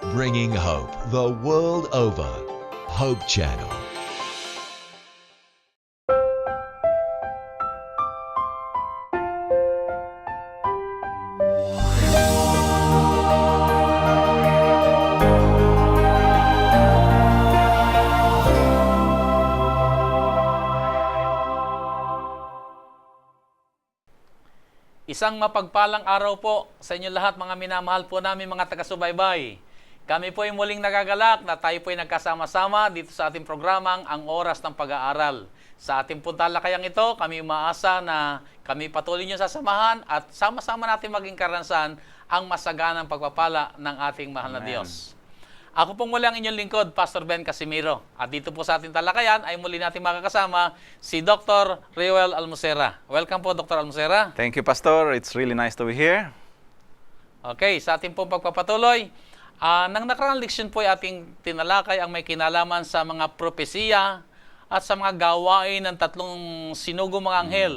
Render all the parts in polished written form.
bringing hope the world over. Hope Channel. Isang mapagpalang araw po sa inyo lahat, mga minamahal po namin mga taga-subaybay. Kami po ay muling nagagalak na tayo po ay nagkasama-sama dito sa ating programang Ang Oras ng Pag-aaral. Sa ating puntalakayang ito, kami umaasa na kami patuloy niyo sasamahan at sama-sama natin maging karansan ang masaganang pagpapala ng ating mahal na Diyos. Ako pong muli ang inyong lingkod, Pastor Ben Casimiro. At dito po sa ating talakayan ay muli natin makakasama si Dr. Reuel Almocera. Welcome po, Dr. Almocera. Thank you, Pastor. It's really nice to be here. Okay, sa ating pong pagpapatuloy, nang nakaraang leksyon po ay ating tinalakay ang may kinalaman sa mga propesiya at sa mga gawain ng tatlong sinugong mga anghel.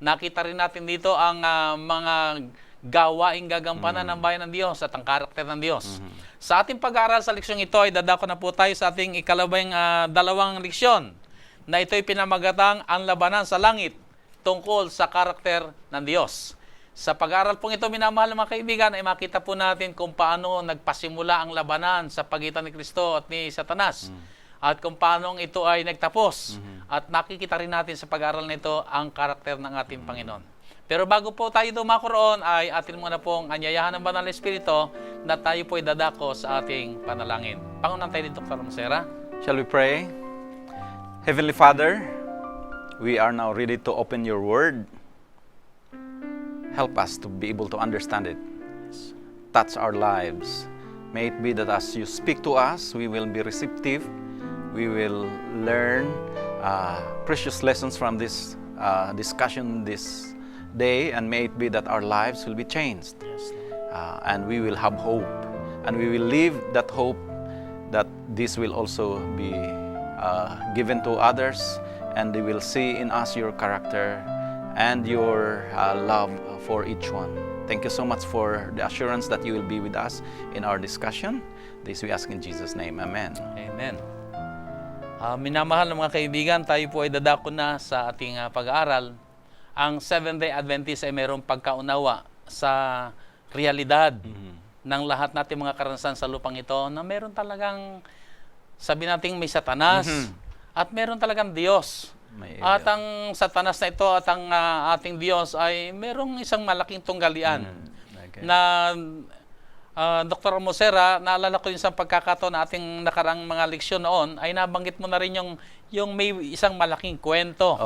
Nakita rin natin dito ang mga gawaing gagampanan ng bayan ng Diyos at ang karakter ng Diyos. Sa ating pag-aaral sa leksyong ito ay dadako na po tayo sa ating ikalawang dalawang leksyon na ito'y pinamagatang ang labanan sa langit tungkol sa karakter ng Diyos. Sa pag-aaral pong ito, minamahal mga kaibigan, ay makita po natin kung paano nagpasimula ang labanan sa pagitan ni Kristo at ni Satanas. At kung paano ito ay nagtapos. At nakikita rin natin sa pag-aaral nito ang karakter ng ating Panginoon. Pero bago po tayo dumako roon, ay atin muna pong anyayahan ng Banal na Espiritu na tayo po ay dadako sa ating panalangin. Pangunan tayo ni Dr. Almocera. Shall we pray? Heavenly Father, we are now ready to open your word. Help us to be able to understand it. Touch our lives. May it be that as you speak to us, we will be receptive. We will learn precious lessons from this discussion this day, and may it be that our lives will be changed. And we will have hope. And we will live that hope that this will also be given to others, and they will see in us your character and your love for each one. Thank you so much for the assurance that you will be with us in our discussion. This we ask in Jesus' name. Amen. Amen. Minamahal ng mga kaibigan, tayo po ay dadako na sa ating pag-aaral. Ang Seventh-day Adventist ay mayroong pagkaunawa sa realidad ng lahat nating mga karanasan sa lupang ito na meron talagang, sabi nating may Satanas at meron talagang Diyos. At ang Satanas na ito at ang ating Diyos ay merong isang malaking tunggalian na Dr. Almocera, naalala ko yung sa pagkakataon na ating nakarang mga leksyon noon, ay nabanggit mo na rin yung may isang malaking kwento.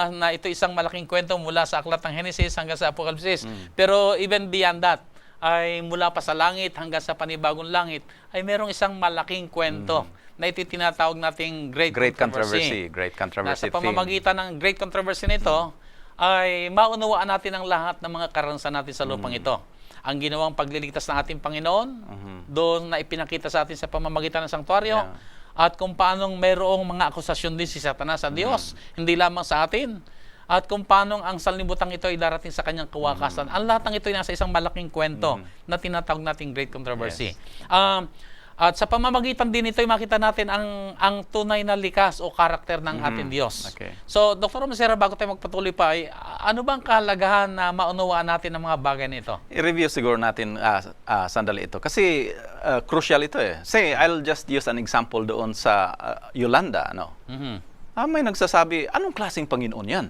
Na ito isang malaking kwento mula sa aklat ng Genesis hanggang sa Apokalipsis. Pero even beyond that, ay mula pa sa langit hanggang sa panibagong langit, ay merong isang malaking kwento na ito tinatawag nating Great Controversy. Great Controversy. Na sa pamamagitan ng Great Controversy nito, ay maunawaan natin ang lahat ng mga karanasan natin sa lupang ito. Ang ginawang pagliligtas ng ating Panginoon, doon na ipinakita sa atin sa pamamagitan ng sanktuaryo, at kung paanong mayroong mga akusasyon din si Satanas sa Diyos, hindi lamang sa atin, at kung paanong ang sanlibutan ito ay darating sa kanyang kawakasan. Ang lahat ng ito ay nasa isang malaking kwento na tinatawag nating Great Controversy. At sa pamamagitan din ito ay makita natin ang tunay na likas o karakter ng ating Diyos. So, Dr. Almocera, bago tayo magpatuloy pa, ay, ano bang kahalagahan na maunawaan natin ng mga bagay nito? I-review siguro natin sandali ito. Kasi crucial ito eh. Say, I'll just use an example doon sa Yolanda. May nagsasabi, anong klaseng Panginoon yan?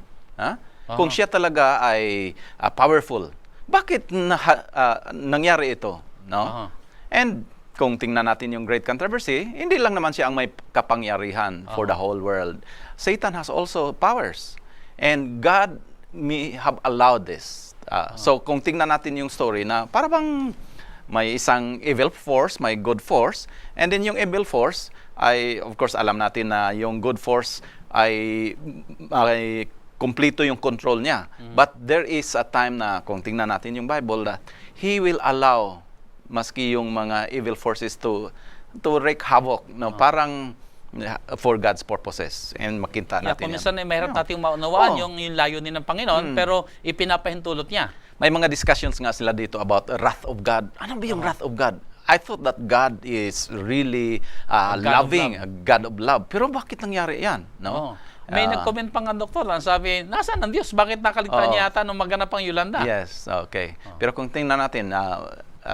Kung siya talaga ay powerful, bakit nangyari ito? And kung tingnan natin yung Great Controversy, hindi lang naman siya ang may kapangyarihan for the whole world. Satan has also powers. And God may have allowed this. So kung tingnan natin yung story na para bang may isang evil force, may good force, and then yung evil force ay, of course, alam natin na yung good force ay kumpleto yung control niya. But there is a time na, kung tingnan natin yung Bible, that He will allow maski yung mga evil forces to wreak havoc, no? Parang for God's purposes. And makita natin minsan ay mahirap nating maunawaan yung layunin ng Panginoon, pero ipinapahintulot niya. May mga discussions nga sila dito about wrath of God. Ano ba yung wrath of God? I thought that God is really A God of loving, love. a God of love. Pero bakit nangyari yan? No? Oo. May nag-comment pa nga doktor, sabi, nasaan ang Diyos? Bakit nakaligtaan niya yata nung maganap ang Yolanda? Yes, okay. Pero kung tingnan natin,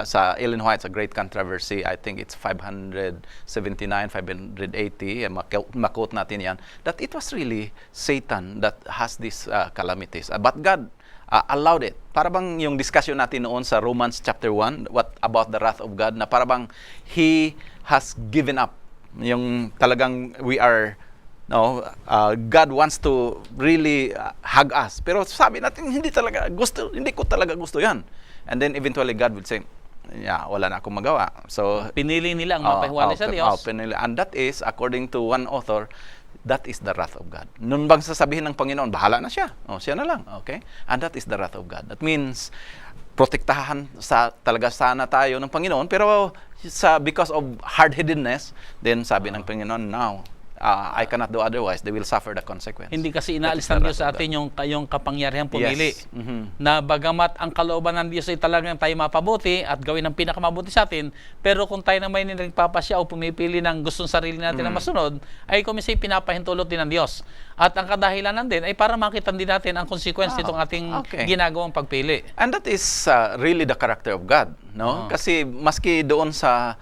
sa Ellen White's A Great Controversy, I think it's 579, 580, makot natin yan, that it was really Satan that has these calamities. But God allowed it. Para bang yung discussion natin noon sa Romans chapter 1, what about the wrath of God, na para bang He has given up. Yung talagang we are, no, God wants to really hug us. Pero sabi natin, hindi ko talaga gusto yan. And then eventually God will say, yeah, wala na akong magawa. So, Pinili nila ang mapahiwalay sa Diyos. pinili. And that is, according to one author, that is the wrath of God. Nun bang sasabihin ng Panginoon, bahala na siya. Siya na lang. Okay? And that is the wrath of God. That means, protektahan talaga sana tayo ng Panginoon, pero because of hard-headedness, then sabi ng Panginoon, now, I cannot do otherwise. They will suffer the consequence. Hindi kasi inaalis ng Diyos sa atin yung kapangyarihan pumili. Yes. Mhm. Na bagamat ang kalooban ng Diyos ay talagang tayo mapabuti at gawin ang pinakamabuti sa atin, pero kung tayo naman ay nagpapasya o pumipili ng gustong sarili natin na masunod, ay kumisay pinapahintulot din ng Diyos. At ang kadahilanan din ay para makita din natin ang consequence nitong ating ginagawang pagpili. And that is really the character of God, no? Kasi maski doon sa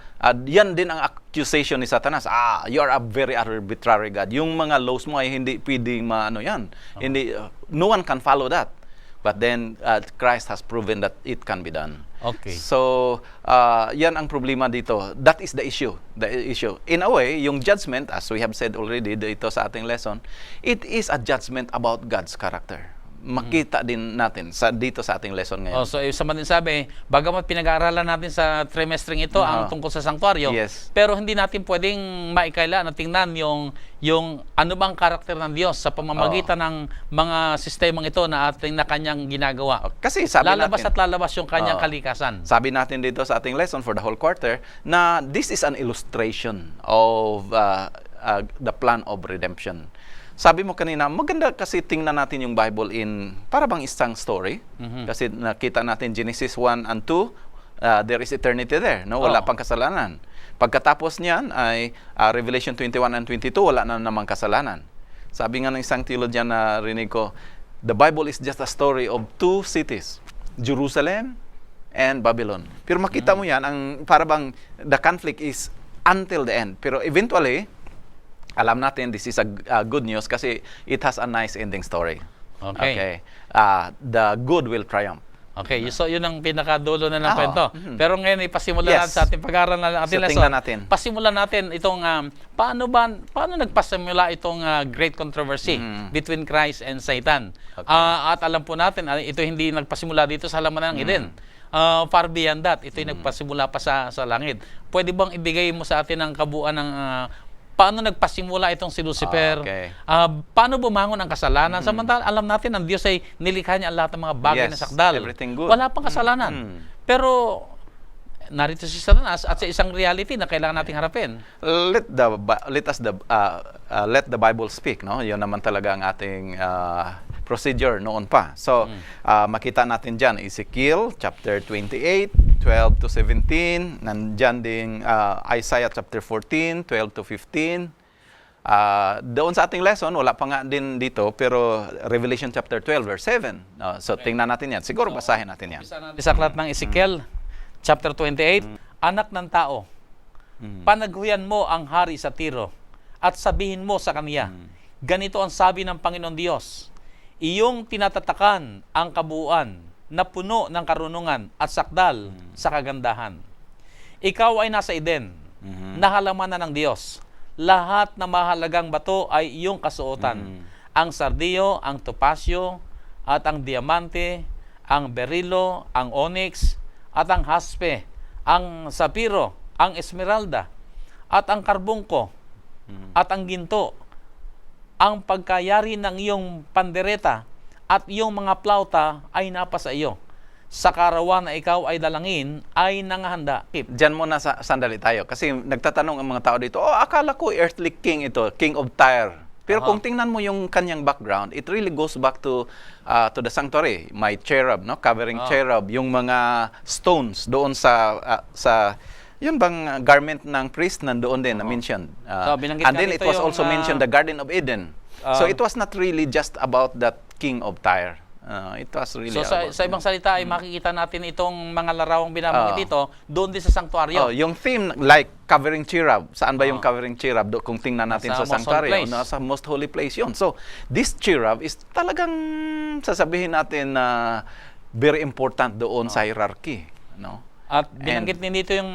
yan din ang accusation ni Satanas. You are a very arbitrary God. Yung mga laws mo ay hindi pwedeng yan. Hindi no one can follow that. But then Christ has proven that it can be done. Okay. So, yan ang problema dito. That is the issue. The issue. In a way, yung judgment, as we have said already dito sa ating lesson, it is a judgment about God's character. Makita din natin dito sa ating lesson ngayon. So sa din sabi, bagamat pinag-aaralan natin sa trimestring ito ang tungkol sa sanktuaryo, Yes. pero hindi natin pwedeng maikaila na tingnan yung ano bang karakter ng Diyos sa pamamagitan ng mga sistemang ito na kanyang ginagawa. Kasi sabi lalabas natin, at lalabas yung kanyang kalikasan. sabi natin dito sa ating lesson for the whole quarter na this is an illustration of the plan of redemption. Sabi mo kanina, maganda kasi tingnan natin yung Bible in para bang isang story. Kasi nakita natin Genesis 1 and 2, there is eternity there. No? Wala pang kasalanan. Pagkatapos niyan ay Revelation 21 and 22, wala na namang kasalanan. Sabi nga ng isang theologian na rinig ko, the Bible is just a story of two cities, Jerusalem and Babylon. Pero makita mo yan, ang para bang the conflict is until the end. Pero eventually, alam natin, this is a good news kasi it has a nice ending story. Okay. The good will triumph. Okay, so yun ang pinakadulo na ng kwento. Pero ngayon ipasimulan natin sa ating pag-aaral na ating lesson. Tingnan natin. Pasimulan natin itong paano nagpasimula itong great controversy between Christ and Satan. Okay. At alam po natin, ito hindi nagpasimula dito sa halaman ng Eden. Far beyond that, ito ay nagpasimula pa sa langit. Pwede bang ibigay mo sa atin ang kabuuan ng paano nagpasimula itong si Lucifer? Paano bumangon ang kasalanan? Samantala, alam natin, ang Diyos ay nilikha niya ang lahat ng mga bagay na sakdal. Everything good. Wala pang kasalanan. Pero, narito si Satanas at sa isang reality na kailangan nating harapin. Let the Bible speak, no? 'Yon naman talaga ang ating procedure noon pa. So, makita natin diyan Ezekiel chapter 28, 12 to 17, nandiyan ding Isaiah chapter 14, 12 to 15. Doon sa ating lesson, wala pa nga din dito, pero Revelation chapter 12 verse 7. So, tingnan natin 'yan. Siguro basahin natin 'yan. Sa aklat ng Ezekiel chapter 28, anak ng tao, panaghuyan mo ang hari sa Tiro at sabihin mo sa kaniya, ganito ang sabi ng Panginoon Diyos, iyong tinatatakan ang kabuuan na puno ng karunungan at sakdal sa kagandahan. Ikaw ay nasa Eden, na halaman na ng Diyos. Lahat na mahalagang bato ay iyong kasuotan. Ang sardiyo, ang topasyo, at ang diamante, ang berilo, ang onyx, at ang haspe, ang sapiro, ang esmeralda, at ang karbungko, at ang ginto, ang pagkayari ng iyong pandereta, at iyong mga plauta ay napasa iyo. Sa karawan na ikaw ay dalangin, ay nangahanda. Diyan muna sandali tayo. Kasi nagtatanong ang mga tao dito, akala ko earthly king ito, king of Tyre. Pero kung tingnan mo yung kanyang background, it really goes back to the sanctuary. May cherub, no? Covering cherub, yung mga stones doon sa Yun bang garment ng priest nandoon din na mentioned. So, binanggit And nga then it dito was yung, also mentioned the Garden of Eden. So it was not really just about that king of Tyre. It was really So about, sa ibang salita ay makikita natin itong mga larawang binabanggit dito doon din sa sanktuaryo. yung theme like covering cherub. Saan ba yung covering cherub? Kung tingnan natin Nasa sa most holy sanctuary, place. nasa most holy place yun. So this cherub is talagang sasabihin natin na very important doon sa hierarchy, no? At binanggit din dito yung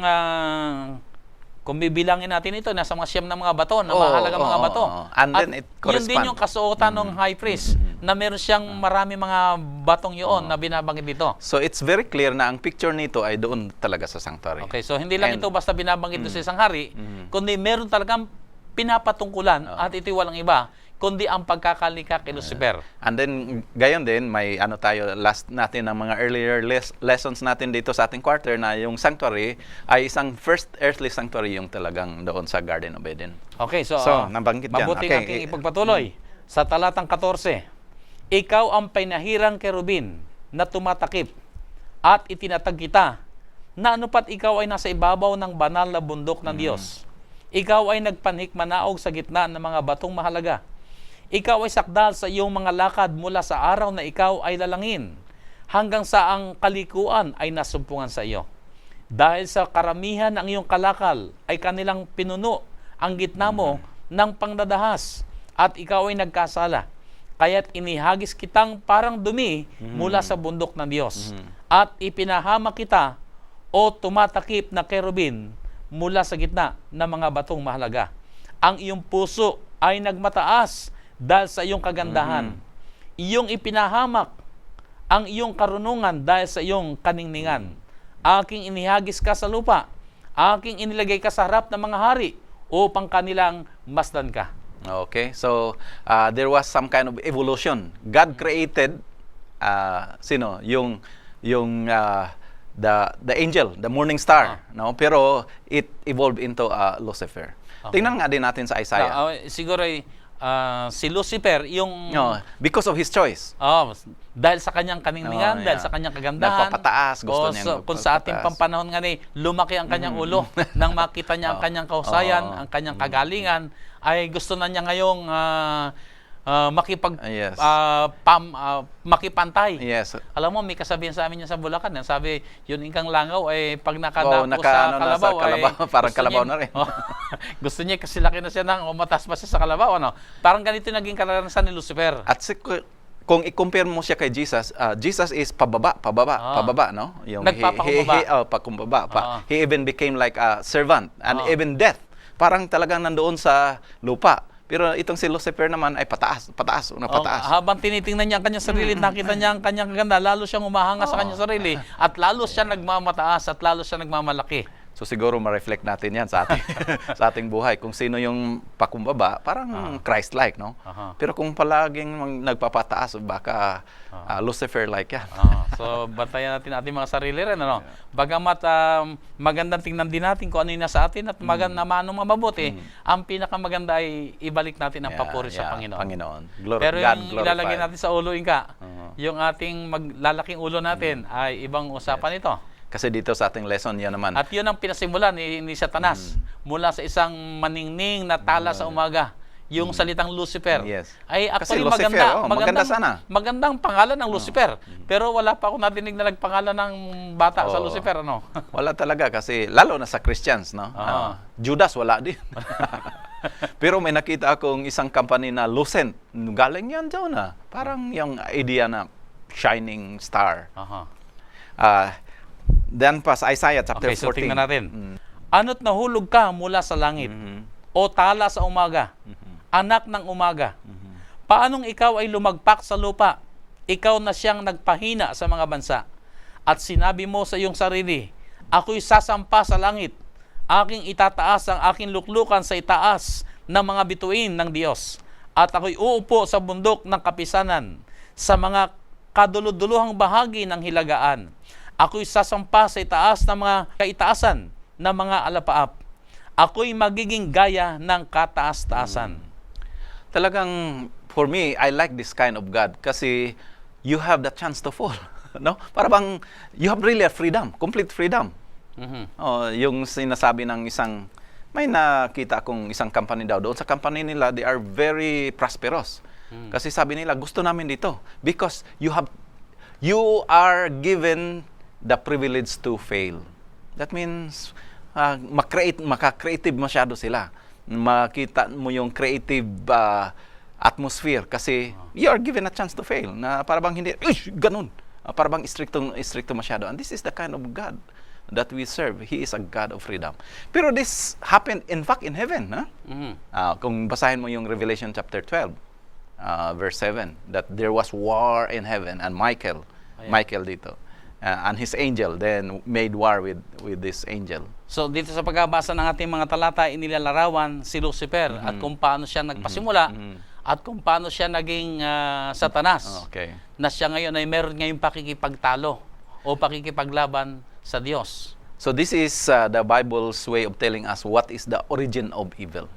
kung bibilangin natin ito, nasa mga siyam na mga bato, na mahalaga mga bato. And then it yun din yung kasuotan ng high priest, na meron siyang marami mga batong yun na binabanggit dito. So it's very clear na ang picture nito ay doon talaga sa sanctuary. Okay, so hindi lang ito basta binabanggit doon sa isang hari, kundi meron talagang pinapatungkulan at ito'y walang iba, kundi ang pagkakalikha kay Lucifer. And then, gayon din, may ano tayo, last natin ng mga earlier lessons natin dito sa ating quarter na yung sanctuary ay isang first earthly sanctuary yung talagang doon sa Garden of Eden. Okay, so, nabanggit dyan. mabuting Okay. aking ipagpatuloy. Sa talatang 14, ikaw ang pinahirang kerubin na tumatakip at itinatag kita na anupat ikaw ay nasa ibabaw ng banal na bundok ng Diyos. Ikaw ay nagpanhikmanaog sa gitna ng mga batong mahalaga. Ikaw ay sakdal sa iyong mga lakad mula sa araw na ikaw ay lalangin hanggang sa ang kalikuan ay nasumpungan sa iyo. Dahil sa karamihan ng iyong kalakal ay kanilang pinuno ang gitna mo ng pangdadahas at ikaw ay nagkasala. Kaya't inihagis kitang parang dumi mula sa bundok ng Diyos at ipinahama kita o tumatakip na kerubin mula sa gitna ng mga batong mahalaga. Ang iyong puso ay nagmataas dahil sa iyong kagandahan. Iyong ipinahamak ang iyong karunungan dahil sa iyong kaningningan. Aking inihagis ka sa lupa. Aking inilagay ka sa harap ng mga hari upang kanilang masdan ka. Okay, so there was some kind of evolution. God created sino? Yung the angel, the morning star, no? Pero it evolved into Lucifer. Tingnan nga din natin sa Isaiah. Siguro ay si Lucifer, yung... No, because of his choice. Dahil sa kanyang kaningningan, dahil sa kanyang kagandahan. Nagpapataas, gusto niyang kung sa ating pampanahon nga ni, lumaki ang kanyang ulo. Nang makita niya ang kanyang kahusayan, ang kanyang kagalingan, ay gusto na niya ngayong makipantay. Yes. Alam mo, may kasabihan sa amin yan sa Bulacan. Sabi, yun ingkang langaw, ay pag nakadako sa kalabaw, ay... parang kalabaw na rin. Gusto niya kasi laki na siya nang umatas pa siya sa kalabaw. Ano? Parang ganito naging karanasan ni Lucifer. At kung i-compare mo siya kay Jesus, Jesus is pababa, no? Yung Nagpapakumbaba. He even became like a servant and even death. Parang talagang nandoon sa lupa. Pero itong si Lucifer naman ay pataas. Habang tinitingnan niya ang kanyang sarili, nakita niya ang kanyang kaganda, lalo siyang umahanga sa kanyang sarili, at lalo siya nagmamataas, at lalo siya nagmamalaki. So siguro ma-reflect natin yan sa ating, sa ating buhay. Kung sino yung pakumbaba, parang Christ-like, no? Pero kung palaging nagpapataas, baka Lucifer-like yan. So bantayan natin ating mga sarili rin, ano? Bagamat magandang tingnan din natin kung ano yung nasa atin at manong mabuti, ang pinakamaganda ay ibalik natin ang papuri sa Panginoon. Pero yung ilalagay natin sa ulo, yung ating maglalaking ulo natin ay ibang usapan ito. Kasi dito sa ating lesson, yan naman. At yun ang pinasimulan ni Satanas mula sa isang maningning na tala sa umaga. Yung salitang Lucifer. Yes. Ay Kasi actually Lucifer, maganda sana. Magandang pangalan ng Lucifer. Pero wala pa akong nadinig na nagpangalan ng bata sa Lucifer. Ano? Wala talaga kasi, lalo na sa Christians, no? Judas, wala din. Pero may nakita akong isang company na Lucent. Galing yan dyan na. Parang yung idea na shining star. Then pa sa Isaiah chapter 14. So tingnan natin. Ano't nahulog ka mula sa langit o tala sa umaga, anak ng umaga. Paanong ikaw ay lumagpak sa lupa? Ikaw na siyang nagpahina sa mga bansa. At sinabi mo sa iyong sarili, ako'y sasampa sa langit. Aking itataas ang aking luklukan sa itaas ng mga bituin ng Diyos. At ako'y uupo sa bundok ng kapisanan, sa mga kaduluduluhang bahagi ng hilagaan. Ako'y sasampa sa itaas ng mga kaitaasan ng mga alapaap. Ako'y magiging gaya ng kataas-taasan. Talagang, for me, I like this kind of God kasi you have the chance to fall. No? Para bang, you have really a freedom, complete freedom. Yung sinasabi ng may nakita akong isang company daw. Doon sa company nila, they are very prosperous. Kasi sabi nila, gusto namin dito. Because you are given the privilege to fail. That means, maka-creative masyado sila. Makita mo yung creative atmosphere kasi you are given a chance to fail. Na para bang hindi, ganun. Para bang stricto masyado. And this is the kind of God that we serve. He is a God of freedom. Pero this happened, in fact, in heaven. Kung basahin mo yung Revelation chapter 12, verse 7, that there was war in heaven, and Michael dito, and his angel then made war with this angel. So dito sa pagbabasa ng ating mga talata, inilalarawan si Lucifer at kung paano siya nagpasimula at kung paano siya naging Satanas. Okay. Na siya ngayon ay meron ngayong pakikipagtalo o pakikipaglaban sa Diyos. So this is the Bible's way of telling us what is the origin of evil.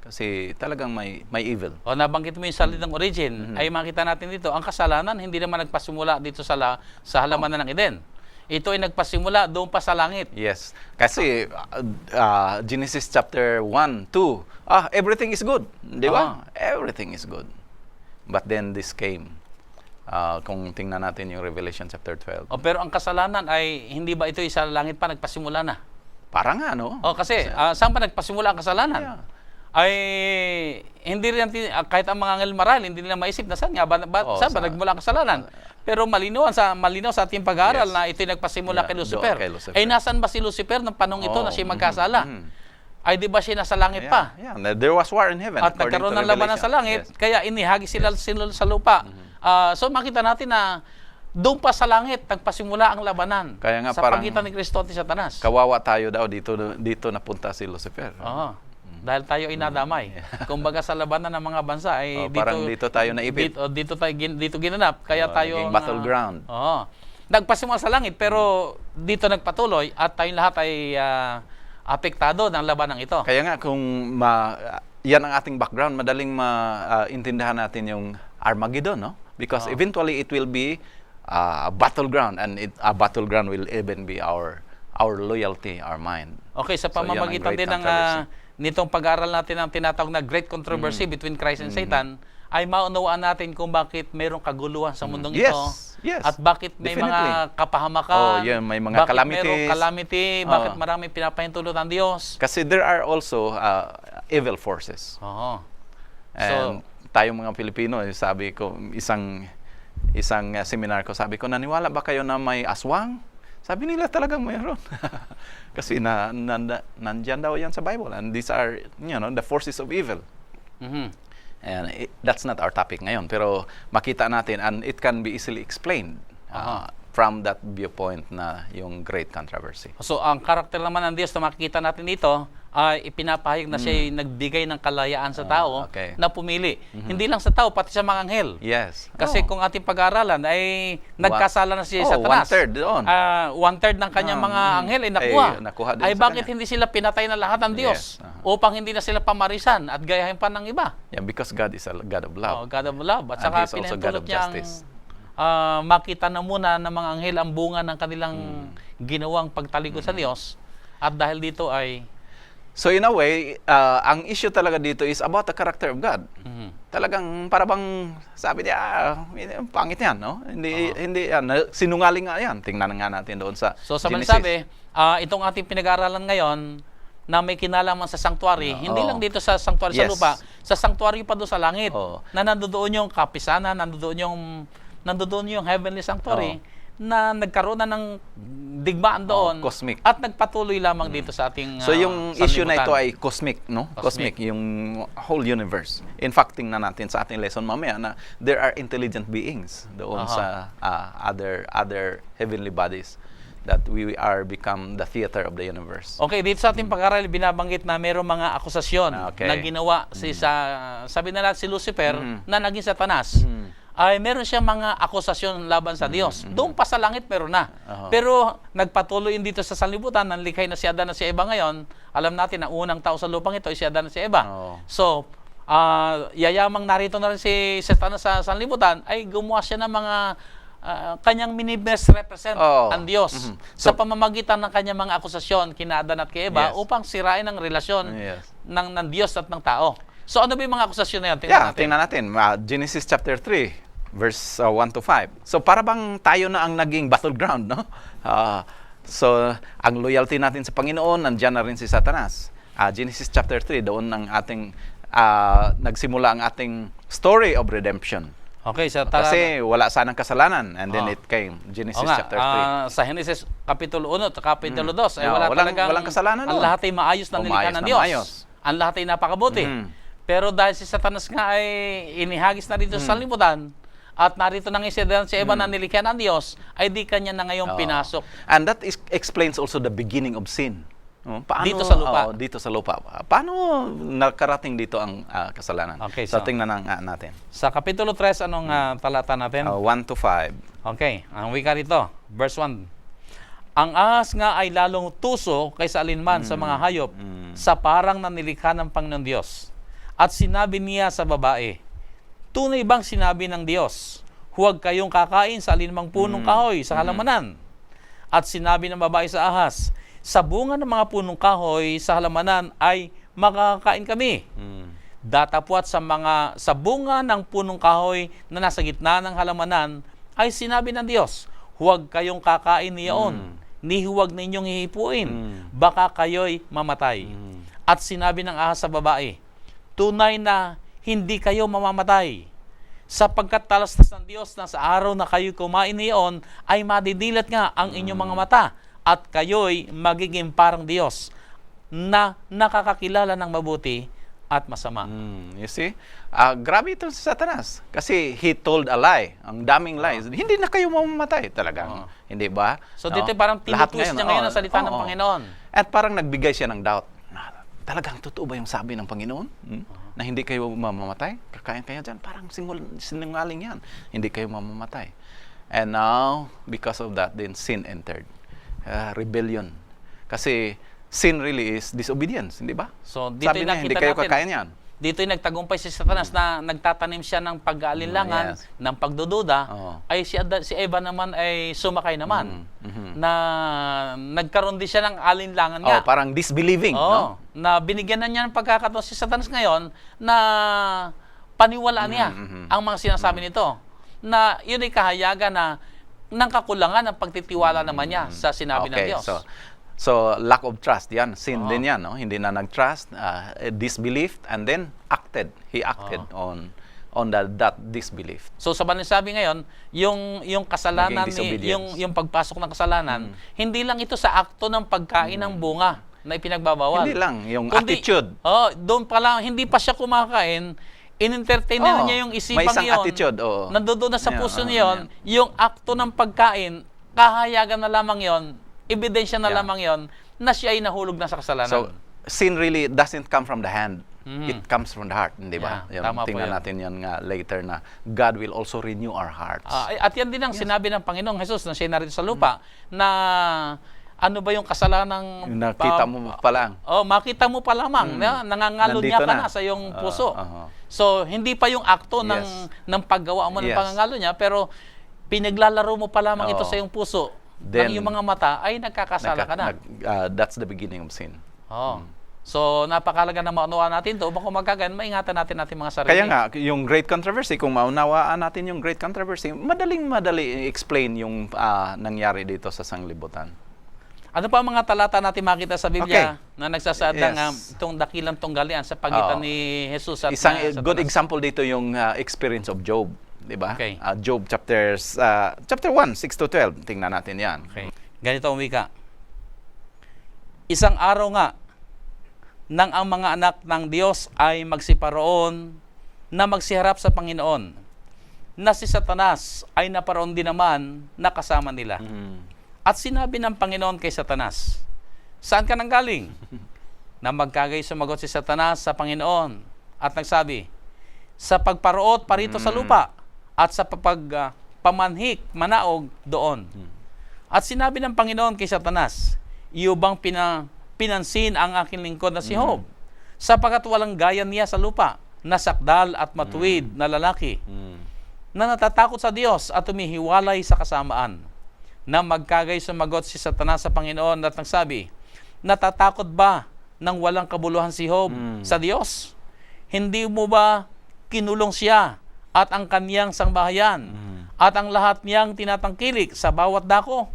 Kasi talagang may evil. O nabanggit mo yung salitang origin, ay makita natin dito, ang kasalanan hindi naman nagpasimula dito sa halamanan ng Eden. Ito ay nagpasimula doon pa sa langit. Yes. Kasi Genesis chapter 1, 2, everything is good. Di ba? Everything is good. But then this came. Kung tingnan natin yung Revelation chapter 12. Pero ang kasalanan ay hindi ba ito sa langit pa nagpasimula na? Parang nga, no? Kasi saan pa nagpasimula ang kasalanan? Yeah. Ay hindi rin kahit ang mga anghel maral hindi nila maisip na saan ba nagmula ang kasalanan. Pero malinaw sa ating pag-aaral na ito'y nagpasimula kay Lucifer. Ay nasaan ba si Lucifer ng panong ito na siya magkasala? Ay di ba siya nasa langit pa? Yeah. There was war in heaven. At nagkaroon ng labanan sa langit, kaya inihagi sila sa lupa. So makita natin na doon pa sa langit nagpasimula ang labanan kaya nga, sa pagitan ni Kristo at ni Satanas. Kawawa tayo daw dito napunta si Lucifer. Dahil tayo ay nadamay. Kumbaga sa labanan ng mga bansa ay parang dito tayo naipit. Dito ginanap kaya tayo naging battleground. Nagpasimula sa langit pero dito nagpatuloy at tayong lahat ay apektado ng labanang ito. Kaya nga kung yan ang ating background, madaling maintindihan natin yung Armageddon, no? Because eventually it will be a battleground, and a battleground will even be our loyalty, our mind. Okay, sa pamamagitan din ng nitong pag-aaral natin ang tinatawag na Great Controversy between Christ and Satan, ay maunawaan natin kung bakit mayroong kaguluhan sa mundong ito. Yes. At bakit may mga kapahamakan, may mga bakit calamities. mayroong calamity, bakit maraming pinapahintulot ng Diyos. Kasi there are also evil forces. And tayong mga Pilipino, sabi ko, isang seminar ko, sabi ko, naniwala ba kayo na may aswang? Sabi nila talagang mayroon. Kasi nandyan daw yan sa Bible. And these are, the forces of evil. And that's not our topic ngayon. Pero makita natin, and it can be easily explained from that viewpoint na yung great controversy. So, ang karakter naman ng Diyos na makikita natin dito, ay ipinapahayag na siya nagbigay ng kalayaan sa tao na pumili. Hindi lang sa tao, pati sa mga anghel. Yes. Kasi kung ating pag-aaralan ay nagkasala na si Satanas. 1/3 doon. 1/3 ng kanyang mga anghel ay nakuha din ay bakit hindi sila pinatay na lahat ng Diyos? Upang hindi na sila pamarisan at gayahin pa ng iba. Yeah, because God is a God of love. God of love. At saka pinahintulot niya makita na muna ng mga anghel ang bunga ng kanilang ginawang pagtalikod sa Diyos. At dahil dito ay so in a way, ang issue talaga dito is about the character of God. Talagang para bang sabi niya, pangit yan, no? Hindi yan, sinungaling nga yan. Tingnan nga natin doon sa So sa Genesis. sabi, itong ating pinag-aaralan ngayon na may kinalaman sa sanctuary, hindi lang dito sa sanctuary sa lupa, sa sanctuary pa doon sa langit. Na nandoon yung kapisanan, nandoon yung heavenly sanctuary. Na nagkaroon na ng digmaan doon cosmic. At nagpatuloy lamang dito sa ating so yung issue na ito ay cosmic, no? Cosmic, yung whole universe. In fact, tingnan natin sa ating lesson mamaya na there are intelligent beings doon sa other heavenly bodies that we are become the theater of the universe. Okay, dito sa ating pag-aaral binabanggit na mayroong mga akusasyon na ginawa sabi nila si Lucifer na naging Satanas. Ay meron siyang mga akusasyon laban sa Diyos. Doon pa sa langit meron na. Pero nagpatuloy dito sa sanlibutan, nanlikhay na si Adan at si Eva ngayon. Alam natin na unang tao sa lupang ito ay si Adan at si Eva. So, yayamang narito na rin si Satanas sa sanlibutan, ay gumawa siya ng mga kanyang mini-misrepresent ang Diyos sa So, pamamagitan ng kanyang mga akusasyon kina Adan at kay Eva Yes. upang sirain ang relasyon Yes. ng Diyos at ng tao. So ano ba yung mga akusasyon na yan? Tingnan Yeah, natin. tingnan natin. Genesis chapter 3, verse 1 to 5. So, para bang tayo na ang naging battleground, no? So, ang loyalty natin sa Panginoon, nandiyan na rin si Satanas. Genesis chapter 3, doon ang ating, nagsimula ang ating story of redemption. Okay, sa Kasi wala sanang kasalanan, and then Oh. it came. Genesis Oo nga, chapter 3. sa Genesis Kapitulo 1 at Kapitulo 2 ay wala walang kasalanan ang doon. lahat ay maayos na nilikha Maayos ng na Diyos. maayos. Ang lahat ay napakabuti. Pero dahil si Satanas nga ay inihagis na dito sa liputan at narito nang si Eva na nilikha ng Diyos, ay di kanya na ngayon pinasok. And that explains also the beginning of sin. Paano, Dito sa lupa. Dito sa lupa. Paano nakarating dito ang kasalanan? Okay, so, so tingnan natin. sa Kapitulo 3, anong talata natin? 1 to 5. Okay, ang wika rito, verse 1. Ang ahas nga ay lalong tuso kaysa alinman sa mga hayop sa parang nanilikha ng Panginoon Diyos. At sinabi niya sa babae, tunay bang sinabi ng Diyos, huwag kayong kakain sa alinmang punong kahoy sa halamanan? At sinabi ng babae sa ahas, sa bunga ng mga punong kahoy sa halamanan ay makakain kami. Datapwat sa bunga ng punong kahoy na nasa gitna ng halamanan ay sinabi ng Diyos, huwag kayong kakain niyaon, ni huwag ninyong hihipuin, baka kayo'y mamatay. At sinabi ng ahas sa babae, tunay na hindi kayo mamamatay, sapagkat talastas ng Diyos na sa araw na kayo kumain niyon ay madidilat nga ang inyong mga mata, at kayo'y magiging parang Diyos na nakakakilala ng mabuti at masama. You see? Grabe ito si Satanas. Kasi he told a lie. Ang daming lies. Hindi na kayo mamamatay talagang. Hindi ba? So dito parang tinutwist niya ngayon ang salita ng Panginoon. At parang nagbigay siya ng doubt. Talagang totoo ba yung sabi ng Panginoon? Na hindi kayo mamamatay? Kakain kayo dyan? Parang sinungaling yan. Hindi kayo mamamatay. And now, because of that, then sin entered. Rebellion. Kasi sin really is disobedience, hindi ba? So dito Sabi yung niya, nakita hindi kayo natin. kakain yan. Dito yung nagtagumpay si Satanas na nagtatanim siya ng pag-aalinlangan, Yes. ng pagdududa, ay si Eva naman ay sumakay naman. Na nagkaroon din siya ng alinlangan nga. Parang disbelieving, no? Na binigyan na niya ng pagkakataon si Satanas ngayon na paniwalaan niya ang mga sinasabi nito. Na yun ay kahayagan na ng kakulangan ng pagtitiwala naman niya sa sinabi ng Diyos. So lack of trust, yan. Sin din yan, no? Hindi na nag-trust, disbelief, and then acted. He acted on that disbelief. So sa sabi ngayon, yung kasalanan, Naging disobedience. yung pagpasok ng kasalanan, hindi lang ito sa akto ng pagkain ng bunga na ipinagbabawal. Hindi lang, yung attitude. Doon pa lang, hindi pa siya kumakain, in-entertain na niya yung isipang may isang yun. attitude, Nandoon na sa puso niya yung akto ng pagkain, kahayagan na lamang yon, ebidensya na lamang yon, na siya ay nahulog na sa kasalanan. So, sin really doesn't come from the hand. It comes from the heart, hindi ba? Yeah, tama po tingnan yun. natin yan nga later na God will also renew our hearts. At yan din ang sinabi ng Panginoong Jesus na siya narito sa lupa, na ano ba yung kasalanan ng Nakita mo pa lang. makita mo pa lamang na nangangalo Nandito niya ka na. na sa iyong puso. Uh-huh. So hindi pa yung akto Yes. ng paggawa mo ng Yes. pangangalo niya, pero pinaglalaro mo pa lamang ito sa iyong puso. Then, ng iyong mga mata ay nagkakasala ka na. That's the beginning of sin. So napakalaga na maunawaan natin to upang kung magkagan, maingatan natin mga sarili. Kaya nga, yung great controversy, kung maunawaan natin yung great controversy, madali explain yung nangyari dito sa sanglibutan. Ano pa ang mga talata natin makita sa Biblia Okay. na nagsasaad ng Yes. itong dakilang tunggalian sa pagitan ni Jesus at Isang Satanas? good example dito yung experience of Job, di ba? Okay. Job chapter 1, 6 to 12. Tingnan natin yan. Okay. Ganito ang wika. Isang araw nga, nang ang mga anak ng Diyos ay magsiparoon na magsiharap sa Panginoon, na si Satanas ay naparoon din naman na kasama nila. At sinabi ng Panginoon kay Satanas, saan ka nanggaling? Na magkagay sumagot si Satanas sa Panginoon at nagsabi, sa pagparoot parito sa lupa at sa pamanhik, manaog doon. At sinabi ng Panginoon kay Satanas, iyo bang pinansin ang aking lingkod na si Job? Sapagkat walang gaya niya sa lupa, na sakdal at matuwid na lalaki. na natatakot sa Diyos at tumihiwalay sa kasamaan. Na magkagay sumagot si Satanas sa Panginoon at nagsabi, natatakot ba nang walang kabuluhan si Job sa Diyos? Hindi mo ba kinulong siya at ang kaniyang sangbahayan at ang lahat niyang tinatangkilik sa bawat dako?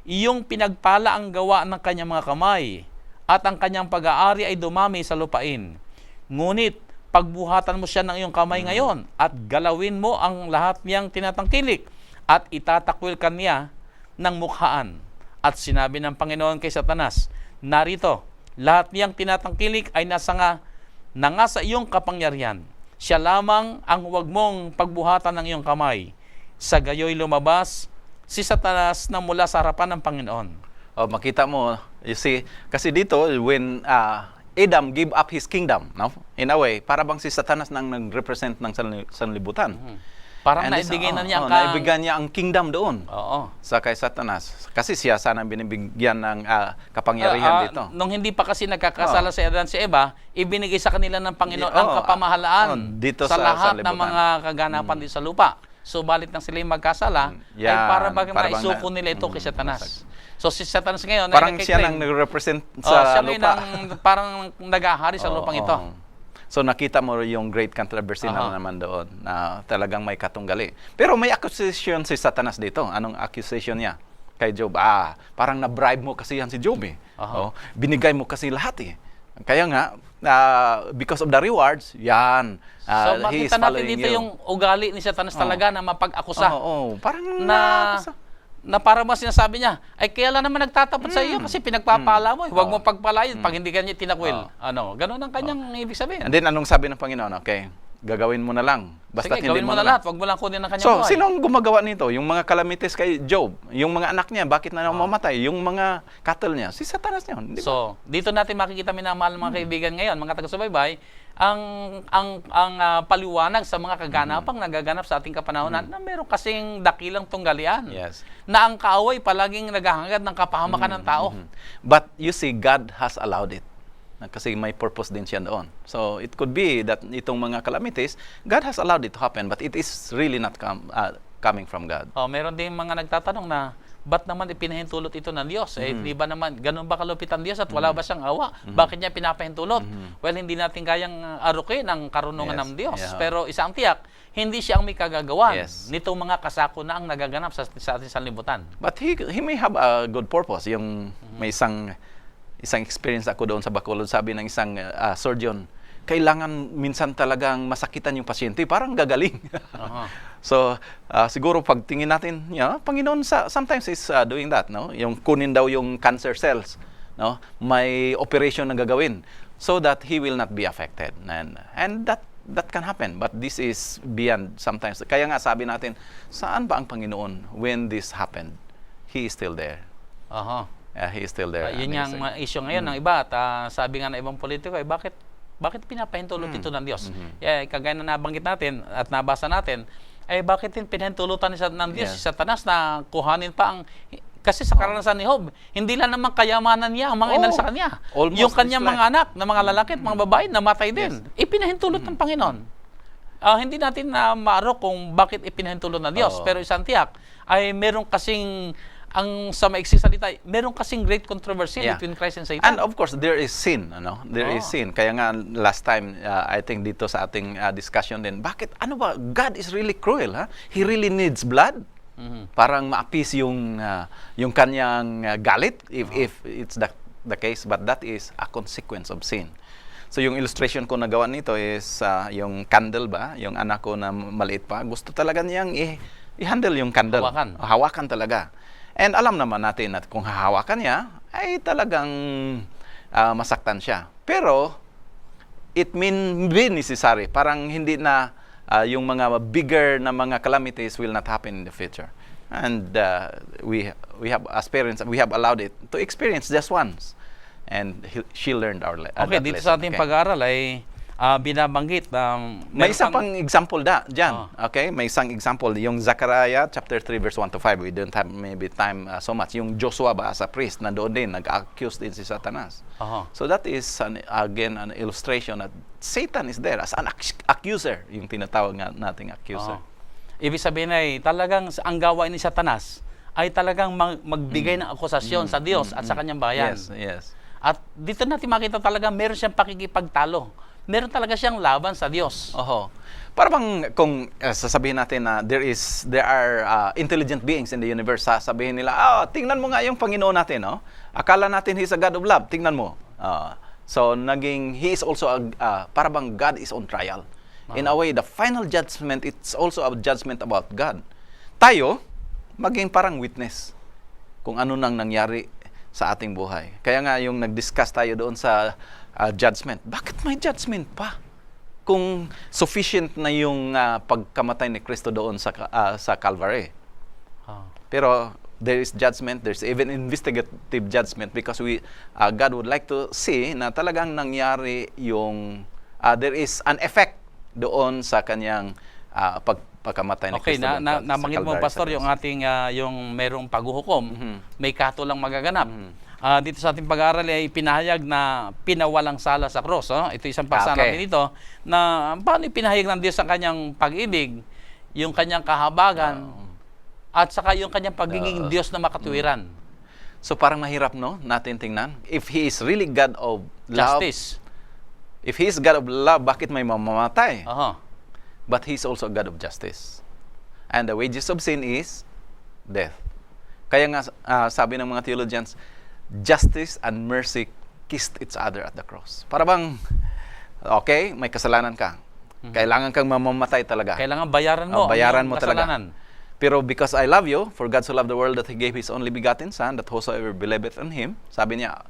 Iyong pinagpala ang gawa ng kanyang mga kamay at ang kanyang pag-aari ay dumami sa lupain. Ngunit pagbuhatan mo siya ng iyong kamay ngayon at galawin mo ang lahat niyang tinatangkilik at itatakwil ka niya ng mukhaan. At sinabi ng Panginoon kay Satanas, narito, lahat niyang tinatangkilik ay na nga sa iyong kapangyarihan. Siya lamang ang huwag mong pagbuhatan ng iyong kamay. Sa gayoy lumabas si Satanas na mula sa harapan ng Panginoon. Oh, makita mo, you see, kasi dito, when Adam gave up his kingdom, no? In a way, para bang si Satanas nang nag-represent ng sanlibutan. Parang And this, naibigay na niya naibigyan niya ang kingdom doon Oo. sa kay Satanas. Kasi siya sana binibigyan ng kapangyarihan dito. Nung hindi pa kasi nagkakasala si Adan si Eva, ibinigay sa kanila ng Panginoon ang kapamahalaan dito sa lahat libutan. ng mga kaganapan dito sa lupa. Subalit nang sila magkasala, ay para bang maisuko nila ito kay Satanas. So si Satanas ngayon, parang siya nang nag-represent sa siya lupa. Parang nag-ahari sa lupang ito. So nakita mo yung great controversy na naman doon na talagang may katunggali. Pero may accusation si Satanas dito. Anong accusation niya kay Job? Parang na-bribe mo kasi yan si Job eh. Binigay mo kasi lahat eh. Kaya nga, because of the rewards, yan. So he is makita natin following dito you. yung ugali ni Satanas talaga na mapag-akusa. Parang na para mas sinasabi niya, ay kaya lang naman nagtatapot sa iyo kasi pinagpapala mo. Huwag mo pagpalayin pag hindi ka niya tinakwil. Ganun ang kanyang ibig sabihin. And then anong sabi ng Panginoon? Okay, gagawin mo na lang. Basta Sige, hindi gawin mo na lahat. Huwag mo lang kunin ang kanyang So, buhay. sinong gumagawa nito? Yung mga calamities kay Job, yung mga anak niya, bakit na mamatay? Yung mga cattle niya, si Satanas niya. Di ba? So, dito natin makikita minamahal mga kaibigan ngayon, mga taga-subaybay, ang paliwanag sa mga kaganapang nagaganap sa ating kapanahonan na meron kasing dakilang tunggalian. Yes. Na ang kaaway palaging naghahangad ng kapahamakan ng tao. But you see, God has allowed it. Kasi may purpose din siya doon. So, it could be that itong mga calamities, God has allowed it to happen, but it is really not coming from God. Meron din mga nagtatanong na, ba't naman ipinahintulot ito ng Diyos? Di ba naman, ganun ba kalupit ang Diyos at wala ba siyang awa? Bakit niya pinapahintulot? Well, hindi natin kayang arukin ang karunungan ng Diyos. Pero isang tiyak, hindi siya ang may kagagawan nitong mga kasako na ang nagaganap sa ating sanlibutan. But he may have a good purpose. Yung may isang experience ako doon sa Bacolod, sabi ng isang surgeon, kailangan minsan talagang masakitan yung pasyente, parang gagaling. So, siguro pagtingin natin, Panginoon sometimes is doing that, no? Yung kunin daw yung cancer cells, no? May operation na gagawin so that he will not be affected. And that can happen, but this is beyond sometimes. Kaya nga sabi natin, saan ba ang Panginoon when this happened? He is still there. He is still there. Yun yung issue ngayon ng iba. At sabi nga ng ibang politiko, bakit pinapahintulot ito ng Diyos? Kagaya na nabanggit natin at nabasa natin, bakit pinahintulutan ng Diyos si Satanas na kuhanin pa ang... Kasi sa karanasan ni Job, hindi lang naman kayamanan niya ang mga inal sa kanya. Yung kanyang mga anak na mga lalaki at mga babae namatay din. Ipinahintulot ng Panginoon. Hindi natin na maaro kung bakit ipinahintulot ng Diyos. Pero isang tiyak, ay meron kasing... Ang sa maiksing salita, meron kasing great controversy between Christ and Satan. And of course, there is sin, There is sin. Kaya nga last time, I think dito sa ating discussion din, bakit ano ba? God is really cruel, ha? He really needs blood. Parang ma-appease yung kanyang galit if it's the case, but that is a consequence of sin. So yung illustration ko na gawa nito is yung candle ba, yung anak ko na maliit pa, gusto talaga niyang i-handle yung candle. Hawakan talaga. And alam naman natin na kung hahawakan niya, ay talagang masaktan siya. Pero, it may be necessary. Parang hindi na yung mga bigger na mga calamities will not happen in the future. And we have experienced, we have allowed it to experience just once. And she learned our lesson. Okay, dito sa ating pag-aaral ay binabanggit. May isang pang example dyan. Okay? May isang example. Yung Zechariah chapter 3 verse 1 to 5. We don't have maybe time so much. Yung Joshua ba as a priest, nandoon din, nag-accuse din si Satanas. So that is, again, an illustration that Satan is there as an accuser. Yung tinatawag nating accuser. Ibig sabihin ay talagang ang gawain ni Satanas ay talagang magbigay ng akusasyon sa Diyos at sa kanyang bayan. Yes, yes. At dito natin makita talaga meron siyang pakikipagtalo. Meron talaga siyang laban sa Diyos. Oho. Para bang kung sasabihin natin na there are intelligent beings in the universe, sasabihin nila, tingnan mo nga yung Panginoon natin, no? Akala natin He's a God of love, tingnan mo. So He is also para bang God is on trial. In a way, the final judgment, it's also a judgment about God. Tayo, maging parang witness kung ano nang nangyari sa ating buhay. Kaya nga yung nag-discuss tayo doon sa judgment. Bakit may judgment pa? Kung sufficient na yung pagkamatay ni Kristo doon sa Calvary. Pero there is judgment, there's even investigative judgment because God would like to see na talagang nangyari yung there is an effect doon sa kanyang pagkamatay ni Kristo. Okay, nabanggit mo, Pastor, yung ating yung merong paghuhukom, may katulang magaganap. Dito sa ating pag-aaral ay pinahayag na pinawalang sala sa krus. Ito isang paksa natin dito na paano pinahayag ng Diyos ang kanyang pag-ibig, yung kanyang kahabagan, at saka yung kanyang pagiging Diyos na makatuwiran. So parang mahirap, no, natin tingnan. If He is really God of love, Justice. if He is God of love, bakit may mamamatay? But He's also God of justice. And the wages of sin is death. Kaya nga sabi ng mga theologians, justice and mercy kissed each other at the cross. Para bang, okay, may kasalanan ka. Kailangan kang mamamatay talaga. Kailangan bayaran mo. Bayaran mo talaga. Pero because I love you, for God so loved the world that He gave His only begotten Son, that whosoever believeth on Him, sabi niya,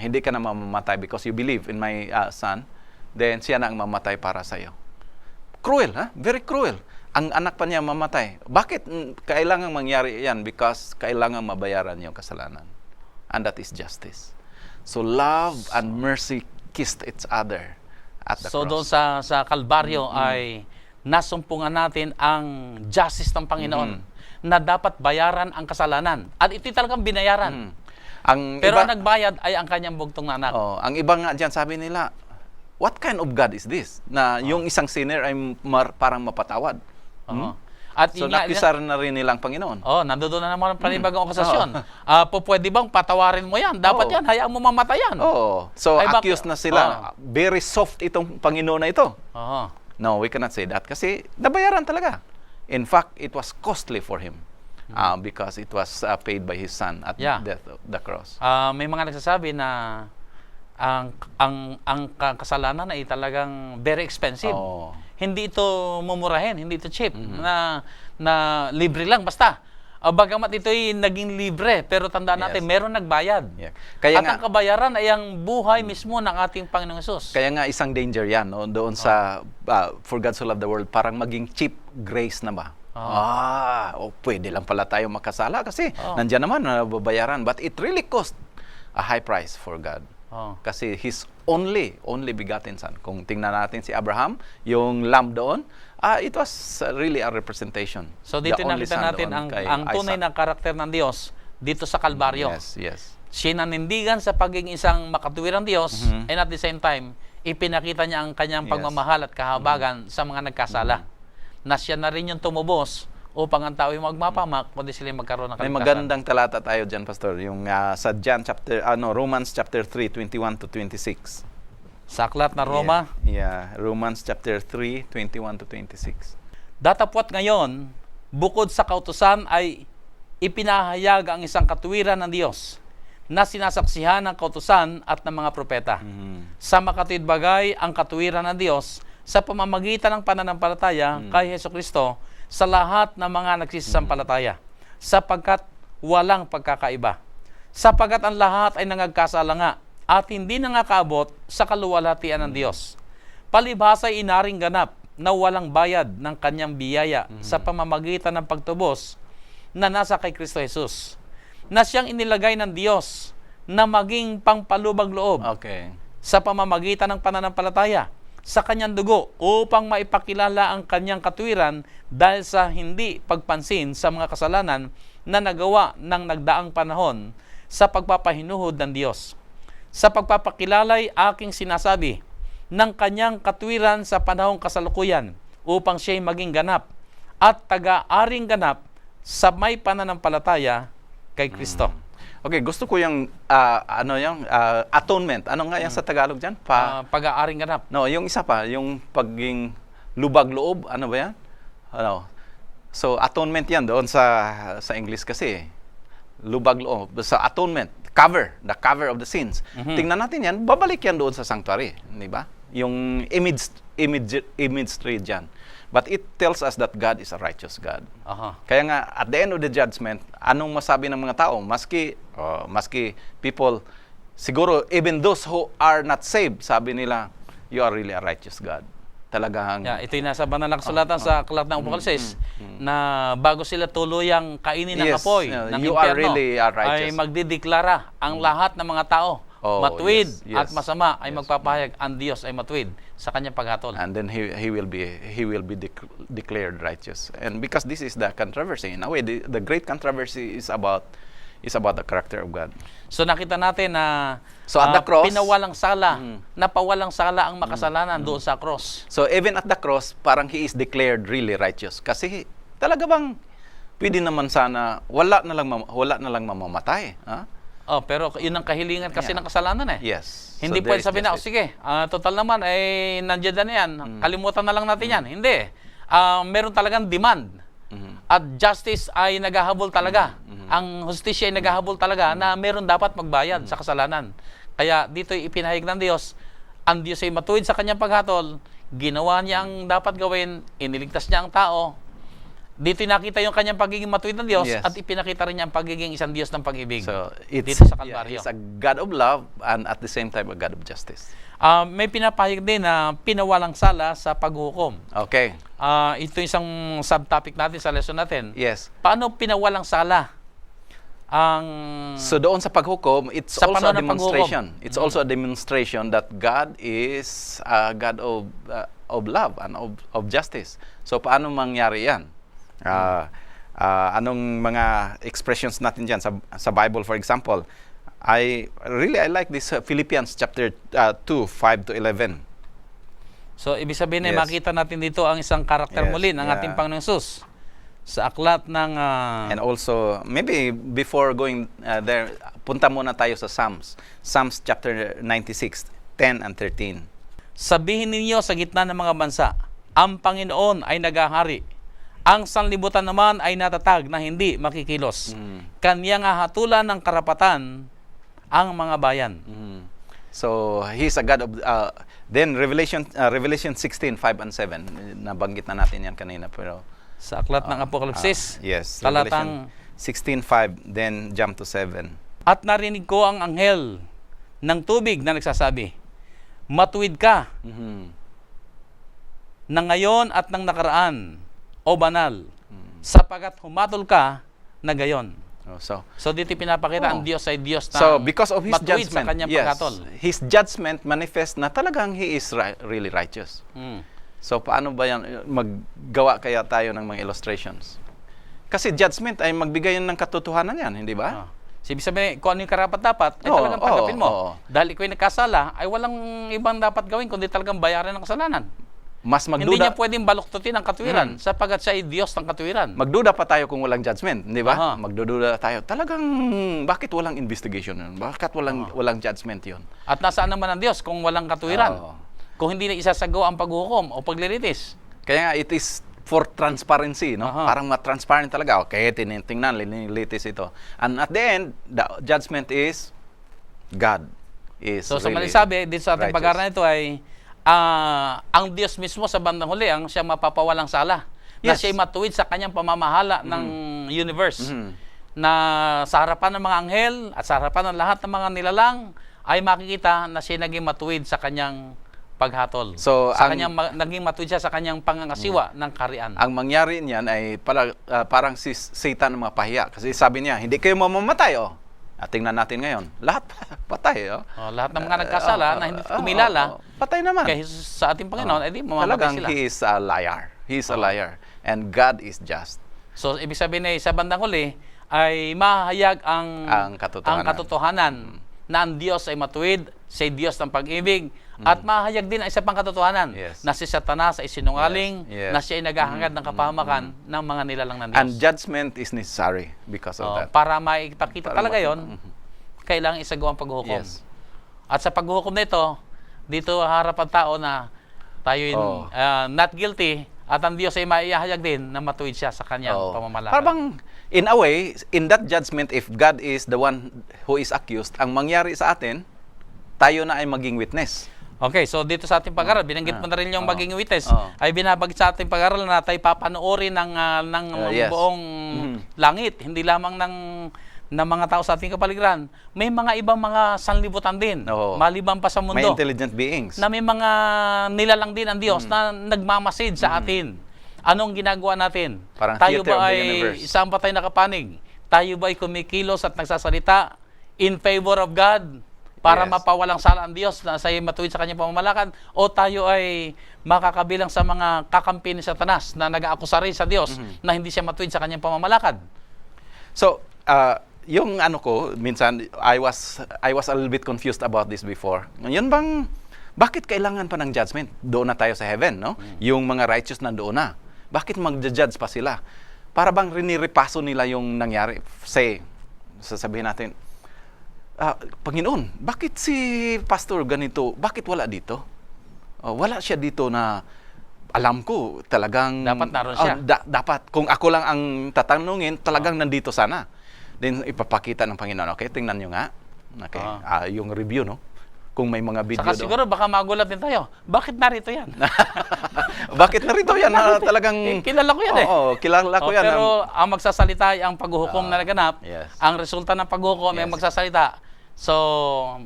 hindi ka na mamamatay because you believe in my Son, then siya na ang mamatay para sa iyo. Cruel, ha? Very cruel. Ang anak pa niya mamatay. Bakit kailangan mangyari yan? Because kailangan mabayaran yung kasalanan. And that is justice. So love and mercy kissed each other at the cross. So doon sa Kalbaryo ay nasumpungan natin ang justice ng Panginoon na dapat bayaran ang kasalanan. At ito talagang binayaran. Pero ang nagbayad ay ang kanyang bugtong na anak. Ang iba nga dyan, sabi nila, what kind of God is this? Na yung isang sinner ay parang mapatawad. At so nakisar na rin nilang Panginoon. Nandoon na naman ang panibagong akusasyon. Pwede bang patawarin mo yan? Dapat yan, hayaan mo mamatayan. So accused na sila. Very soft itong Panginoon na ito. No, we cannot say that kasi nabayaran talaga. In fact, it was costly for Him because it was paid by His Son at death of the cross. May mga nagsasabi na ang kasalanan ay talagang very expensive. Hindi ito mumurahin, hindi ito cheap, na libre lang basta. Bagamat ito'y naging libre, pero tandaan natin, meron nagbayad. Kaya ang kabayaran ay ang buhay mismo ng ating Panginoong Hesus. Kaya nga isang danger yan, no? Doon sa For God so loved the world, parang maging cheap grace na ba? Pwede lang pala tayo makasala kasi nandiyan naman nababayaran. But it really cost a high price for God. Kasi His only begotten Son. Kung tingnan natin si Abraham, yung lamb doon, it was really a representation. So dito nakita natin ang tunay na karakter ng Diyos dito sa Kalbaryo. Yes. Sinanindigan sa pagiging isang makatuwirang Diyos, and at the same time, ipinakita niya ang kanyang pagmamahal at kahabagan sa mga nagkasala. Na siya na rin yung tumubos upang ang tao yung magmapamak, kundi sila magkaroon ng kaligtasan. May magandang talata tayo dyan, Pastor. Yung sa Romans chapter 3, 21 to 26. Sa aklat na Roma? Romans chapter 3, 21 to 26. Datapwat ngayon, bukod sa kautusan ay ipinahayag ang isang katuwiran ng Diyos na sinasaksihan ng kautusan at ng mga propeta. Sa makatuwid bagay ang katuwiran ng Diyos sa pamamagitan ng pananampalataya kay Hesukristo sa lahat ng mga nagsisampalataya, sapagkat walang pagkakaiba. Sapagkat ang lahat ay nangagkasala nga at hindi nangakaabot sa kaluwalhatian ng Diyos. Palibhasa ay inaring ganap na walang bayad ng kanyang biyaya sa pamamagitan ng pagtubos na nasa kay Kristo Jesus, na siyang inilagay ng Diyos na maging pangpalubag loob sa pamamagitan ng pananampalataya sa kanyang dugo upang maipakilala ang kanyang katuwiran dahil sa hindi pagpansin sa mga kasalanan na nagawa ng nagdaang panahon sa pagpapahinuhod ng Diyos. Sa pagpapakilala aking sinasabi ng kanyang katuwiran sa panahong kasalukuyan upang siya'y maging ganap at taga-aring ganap sa may pananampalataya kay Kristo. Okay, gusto ko yung atonement. Ano nga yan sa Tagalog diyan? Pag-aaring ganap. No, yung isa pa, yung paging lubag-loob, ano ba yan? Ano? So atonement yan doon sa English kasi. Lubag-loob. Sa atonement, the cover of the sins. Tingnan natin yan, babalik yan doon sa sanctuary, di ba? Yung imagery diyan. But it tells us that God is a righteous God. Kaya nga, at the end of the judgment, anong masabi ng mga tao? Maski people, siguro, even those who are not saved, sabi nila, you are really a righteous God. Talagang... Ito yung nasa banal na kasulatan sa aklat ng Apokalipsis, na bago sila tuluyang kainin ng apoy ng you impyerno, are really a righteous. ay magdideklara ang lahat ng mga tao. Matuwid yes. at masama ay magpapahayag, ang Diyos ay matuwid sa kanyang paghatol. And then he will be declared righteous. And because this is the controversy, in a way, the great controversy is about the character of God. So nakita natin na So at the cross, pinawalang sala, napawalang sala ang makasalanan doon sa cross. So even at the cross, parang he is declared really righteous. Kasi talaga bang pwede naman sana wala na lang mamamatay, ha? Pero yun ang kahilingan kasi ng kasalanan eh. Yes. Hindi So pwede sabihin na, sige, total naman, nandiyan na yan, kalimutan na lang natin yan. Hindi. Meron talagang demand. At justice ay naghahabol talaga. Ang hustisya ay naghahabol talaga na meron dapat magbayad sa kasalanan. Kaya dito ipinahayag ng Diyos, ang Diyos ay matuwid sa kanyang paghatol, ginawa niya ang dapat gawin, iniligtas niya ang tao. Dito nakita yung kanyang pagiging matuwid ng Diyos, at ipinakita rin niya ang pagiging isang Diyos ng pag-ibig. So, dito sa Kalbaryo. He's a God of love and at the same time a God of justice. May pinapahayag din na pinawalang sala sa paghukom. Okay. Ito isang subtopic natin sa lesson natin. Yes. Paano pinawalang sala So doon sa paghukom, it's sa also a panahon ng demonstration. It's also a demonstration that God is a God of love and of justice. So paano mangyari yan? Anong mga expressions natin dyan sa Bible, for example? I like this Philippians chapter 2, 5 to 11. So ibig sabihin ay makita natin dito ang isang karakter muli ng ating Panginoong Hesus sa aklat ng and also maybe before going there, punta muna tayo sa Psalms chapter 96, 10 and 13. Sabihin ninyo sa gitna ng mga bansa, ang Panginoon ay naghahari. Ang sanlibutan naman ay natatag na hindi makikilos. Kanya nga hatulan ng karapatan ang mga bayan. So, He's a God of... then, Revelation 16, 5 and 7. Nabanggit na natin yan kanina. Pero sa aklat ng Apokalipsis, yes, talatang 16:5, then jump to 7. At narinig ko ang anghel ng tubig na nagsasabi, matuwid ka na ngayon at ng nakaraan, o banal, sapagat humatol ka na gayon. So dito pinapakita ang Diyos ay Diyos na so because of His matuwid judgment, sa kanyang paghatol. His judgment manifest na talagang He is really righteous. So paano ba yan, maggawa kaya tayo ng mga illustrations? Kasi judgment ay magbigay ng katotohanan yan, hindi ba? Ibig sabihin, kung ano yung karapat-dapat, ay talagang tanggapin mo. Dahil ikaw ay nagkasala, ay walang ibang dapat gawin kundi talagang bayaran ng kasalanan. Mas magduda, hindi niya pwedeng baluktutin ang katwiran sapagat siya ay Diyos ng katwiran. Magduda pa tayo kung walang judgment, di ba? Magdududa tayo. Talagang, bakit walang investigation yun? Bakit walang judgment yun? At nasaan naman ang Diyos kung walang katwiran? Kung hindi na isasagawa ang paghukom o paglilitis. Kaya nga, it is for transparency, no? Parang ma-transparent talaga. Okay, tingnan, linilitis ito. And at the end, the judgment is God is so, really sa malisabi, dito sa ating righteous. pag-aaral ito ay ang Diyos mismo sa bandang huli ang siyang mapapawalang sala. Na siya'y matuwid sa kanyang pamamahala ng universe. Na sa harapan ng mga anghel at sa harapan ng lahat ng mga nilalang ay makikita na siya naging matuwid sa kanyang paghatol. So, naging matuwid siya sa kanyang pangangasiwa ng kaharian. Ang mangyari niyan ay parang si Satan ang mapahiya. Kasi sabi niya, hindi kayo mamamatay, tingnan natin ngayon. Lahat patay, lahat ng mga nagkasala na hindi kumilala, patay naman. Kaya sa ating Panginoon, edi mamamatay sila. He is a liar. He is a liar. And God is just. So, ibig sabihin ay sa bandang huli, ay mahayag ang katotohanan na ang Diyos ay matuwid Siya Diyos ng pag-ibig. At mahayag din ang isa pang katotohanan Yes. na si Satanas ay sinungaling, Yes. Yes. na siya ay naghahangad ng kapahamakan ng mga nilalang ng Diyos. And judgment is necessary because of that. Para maipakita Para talaga yon, kailangan isagawa ang paghuhukom. Yes. At sa paghuhukom nito, dito harap ang tao na tayo not guilty at ang Diyos ay maihahayag din na matuwid siya sa kanyang pamamalakad. Parang, in a way, in that judgment, if God is the one who is accused, ang mangyari sa atin, tayo na ay maging witness. Okay, so dito sa ating pag-aral, binanggit mo na rin yung maging witness, Oo. ay binabagit sa ating pag-aral na tayo papanoorin ng Yes. buong langit, hindi lamang ng mga tao sa ating kapaligiran. May mga ibang mga sanlibutan din, Oo. maliban pa sa mundo. May intelligent beings. Na may mga nilalang din ang Diyos na nagmamasid sa atin. Anong ginagawa natin? Parang Tayo theater of ba the ay universe. isang patay na kapanig? Tayo ba ay kumikilos at nagsasalita in favor of God para Yes. mapawalang sala ang Diyos na sa'yo matuwid sa kanyang pamamalakad? O tayo ay makakabilang sa mga kakampi ni Satanas na nag-aakusa rin sa Diyos na hindi siya matuwid sa kanyang pamamalakad? So, yung ano ko, minsan, I was a little bit confused about this before. Yun bang, bakit kailangan pa ng judgment? Doon na tayo sa heaven, no? Yung mga righteous nandoon na. Bakit mag-judge pa sila? Para bang riniripaso nila yung nangyari? Say, sasabihin natin, Panginoon, bakit si pastor ganito? Bakit wala dito? Wala siya dito na alam ko talagang Dapat naroon siya. dapat kung ako lang ang tatanungin, talagang nandito sana. Then ipapakita ng Panginoon, okay, tingnan nyo nga. Okay, yung review, no? Kung may mga video Saka siguro baka magulat din tayo. Bakit narito yan? Bakit narito yan? Talagang Kilala ko yan eh. Oo, kilala ko yan. Pero ang magsasalita ay ang paghuhukom na naganap. Yes. Ang resulta ng paghuhukom ay Yes. magsasalita. So,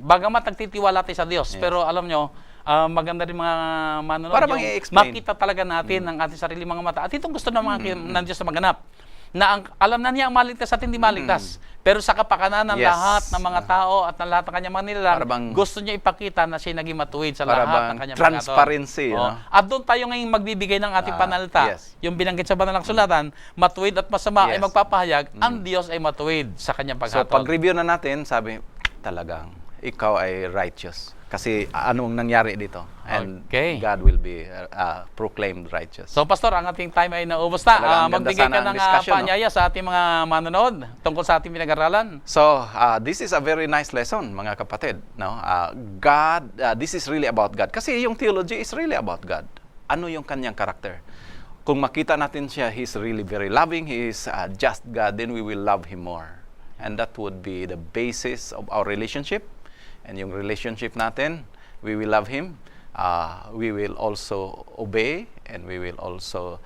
bagamat nagtitiwala tayo sa Diyos, pero alam nyo, maganda rin mga manonood Para bang yung i-explain. makita talaga natin ng ating sarili mga mata. At itong gusto ng mga ng Diyos na maganap. Na alam na niya ang maligtas at hindi maligtas. Pero sa kapakanan ng Yes. lahat ng mga tao at ng lahat ng kanyang mga nilalang, Para bang- gusto niya ipakita na siya naging matuwid sa Para lahat bang ng kanyang transparency, pagkakataon. no? At doon tayo ngayon magbibigay ng ating panalita. Yes. Yung binanggit sa banal na kasulatan, matuwid at masama ay Yes. magpapahayag, ang Diyos ay matuwid sa kanyang So, pagkakataon. pag-review na natin, sabi, talagang, ikaw ay righteous. Kasi anong nangyari dito? And Okay. God will be proclaimed righteous. So, Pastor, ang ating time ay naubos na. Talaga, ang ganda Magbigay sana ka ang ng discussion, no? paanyaya sa ating mga manonood tungkol sa ating pinag-aralan. So, this is a very nice lesson, mga kapatid. No? God, this is really about God. Kasi yung theology is really about God. Ano yung kanyang karakter? Kung makita natin siya, He's really very loving, He is just God, then we will love Him more. And that would be the basis of our relationship. And yung relationship natin, we will love Him, we will also obey, and we will also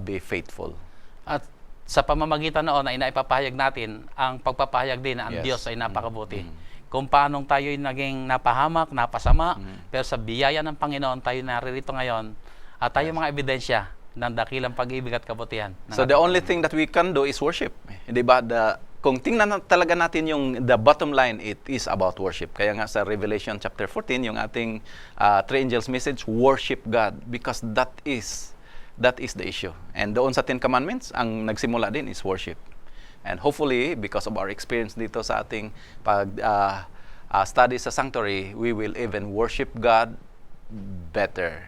be faithful. At sa pamamagitan noon ay naipapahayag natin ang pagpapahayag din na ang Yes. Diyos ay napakabuti. Kung paanong tayo ay naging napahamak, napasama, pero sa biyaya ng Panginoon tayo naririto ngayon at tayo mga ebidensya ng dakilang pag-ibig at kabutihan. ng So ating the only thing that we can do is worship. Di ba? Kung tingnan talaga natin yung the bottom line, it is about worship. Kaya nga sa Revelation chapter 14, yung ating three angels message, worship God, because that is the issue. And doon sa Ten Commandments, ang nagsimula din is worship. And hopefully, because of our experience dito sa ating study sa sanctuary, we will even worship God better.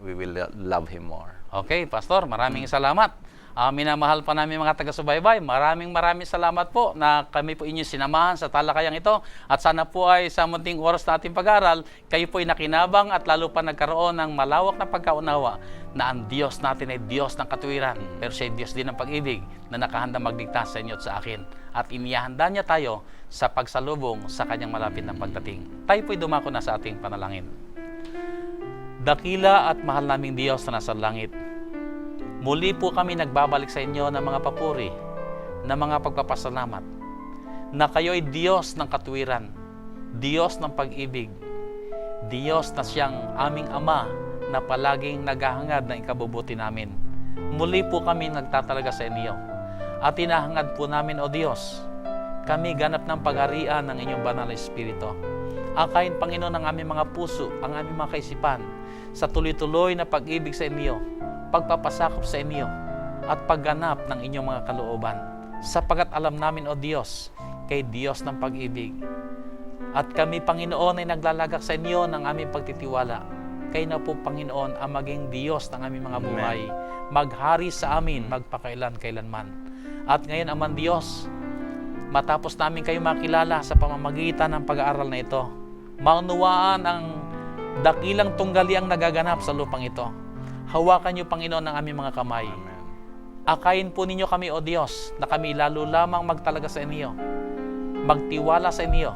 We will love Him more. Okay, Pastor, maraming salamat. Minamahal pa namin mga taga-subaybay. Maraming salamat po na kami po inyong sinamahan sa talakayang ito. At sana po ay sa munting oras na ating pag-aaral, kayo po ay nakinabang at lalo pa nagkaroon ng malawak na pagkaunawa na ang Diyos natin ay Diyos ng katuwiran. Pero siya ay Diyos din ng pag-ibig na nakahanda magligtas sa inyo at sa akin. At inihanda niya tayo sa pagsalubong sa kanyang malapit na pagdating. Tayo po ay dumako na sa ating panalangin. Dakila at mahal naming Diyos na nasa langit, muli po kami nagbabalik sa inyo ng mga papuri, ng mga pagpapasalamat, na kayo ay Diyos ng katuwiran, Diyos ng pag-ibig, Diyos na siyang aming Ama na palaging naghahangad ng ikabubuti namin. Muli po kami nagtatalaga sa inyo at hinahangad po namin, O Diyos, kami ganap ng pagharian ng inyong banal na Espiritu. Akayin, Panginoon, ang aming mga puso, ang aming mga kaisipan sa tuloy-tuloy na pag-ibig sa inyo, pagpapasakop sa inyo at pagganap ng inyong mga kalooban, sapagat alam namin, O Diyos, kay Diyos ng pag-ibig At kami, Panginoon, ay naglalagak sa inyo ng aming pagtitiwala. Kayo na po, Panginoon, ang maging Diyos ng aming mga buhay. Maghari sa amin, magpakailan-kailanman. At ngayon, Aman Diyos, matapos namin kayo makilala sa pamamagitan ng pag-aaral na ito, maunawaan ang dakilang tunggaliang nagaganap sa lupang ito. Hawakan niyo, Panginoon, ang aming mga kamay. Akayin po ninyo kami, O Diyos, na kami lalo lamang magtalaga sa inyo, magtiwala sa inyo,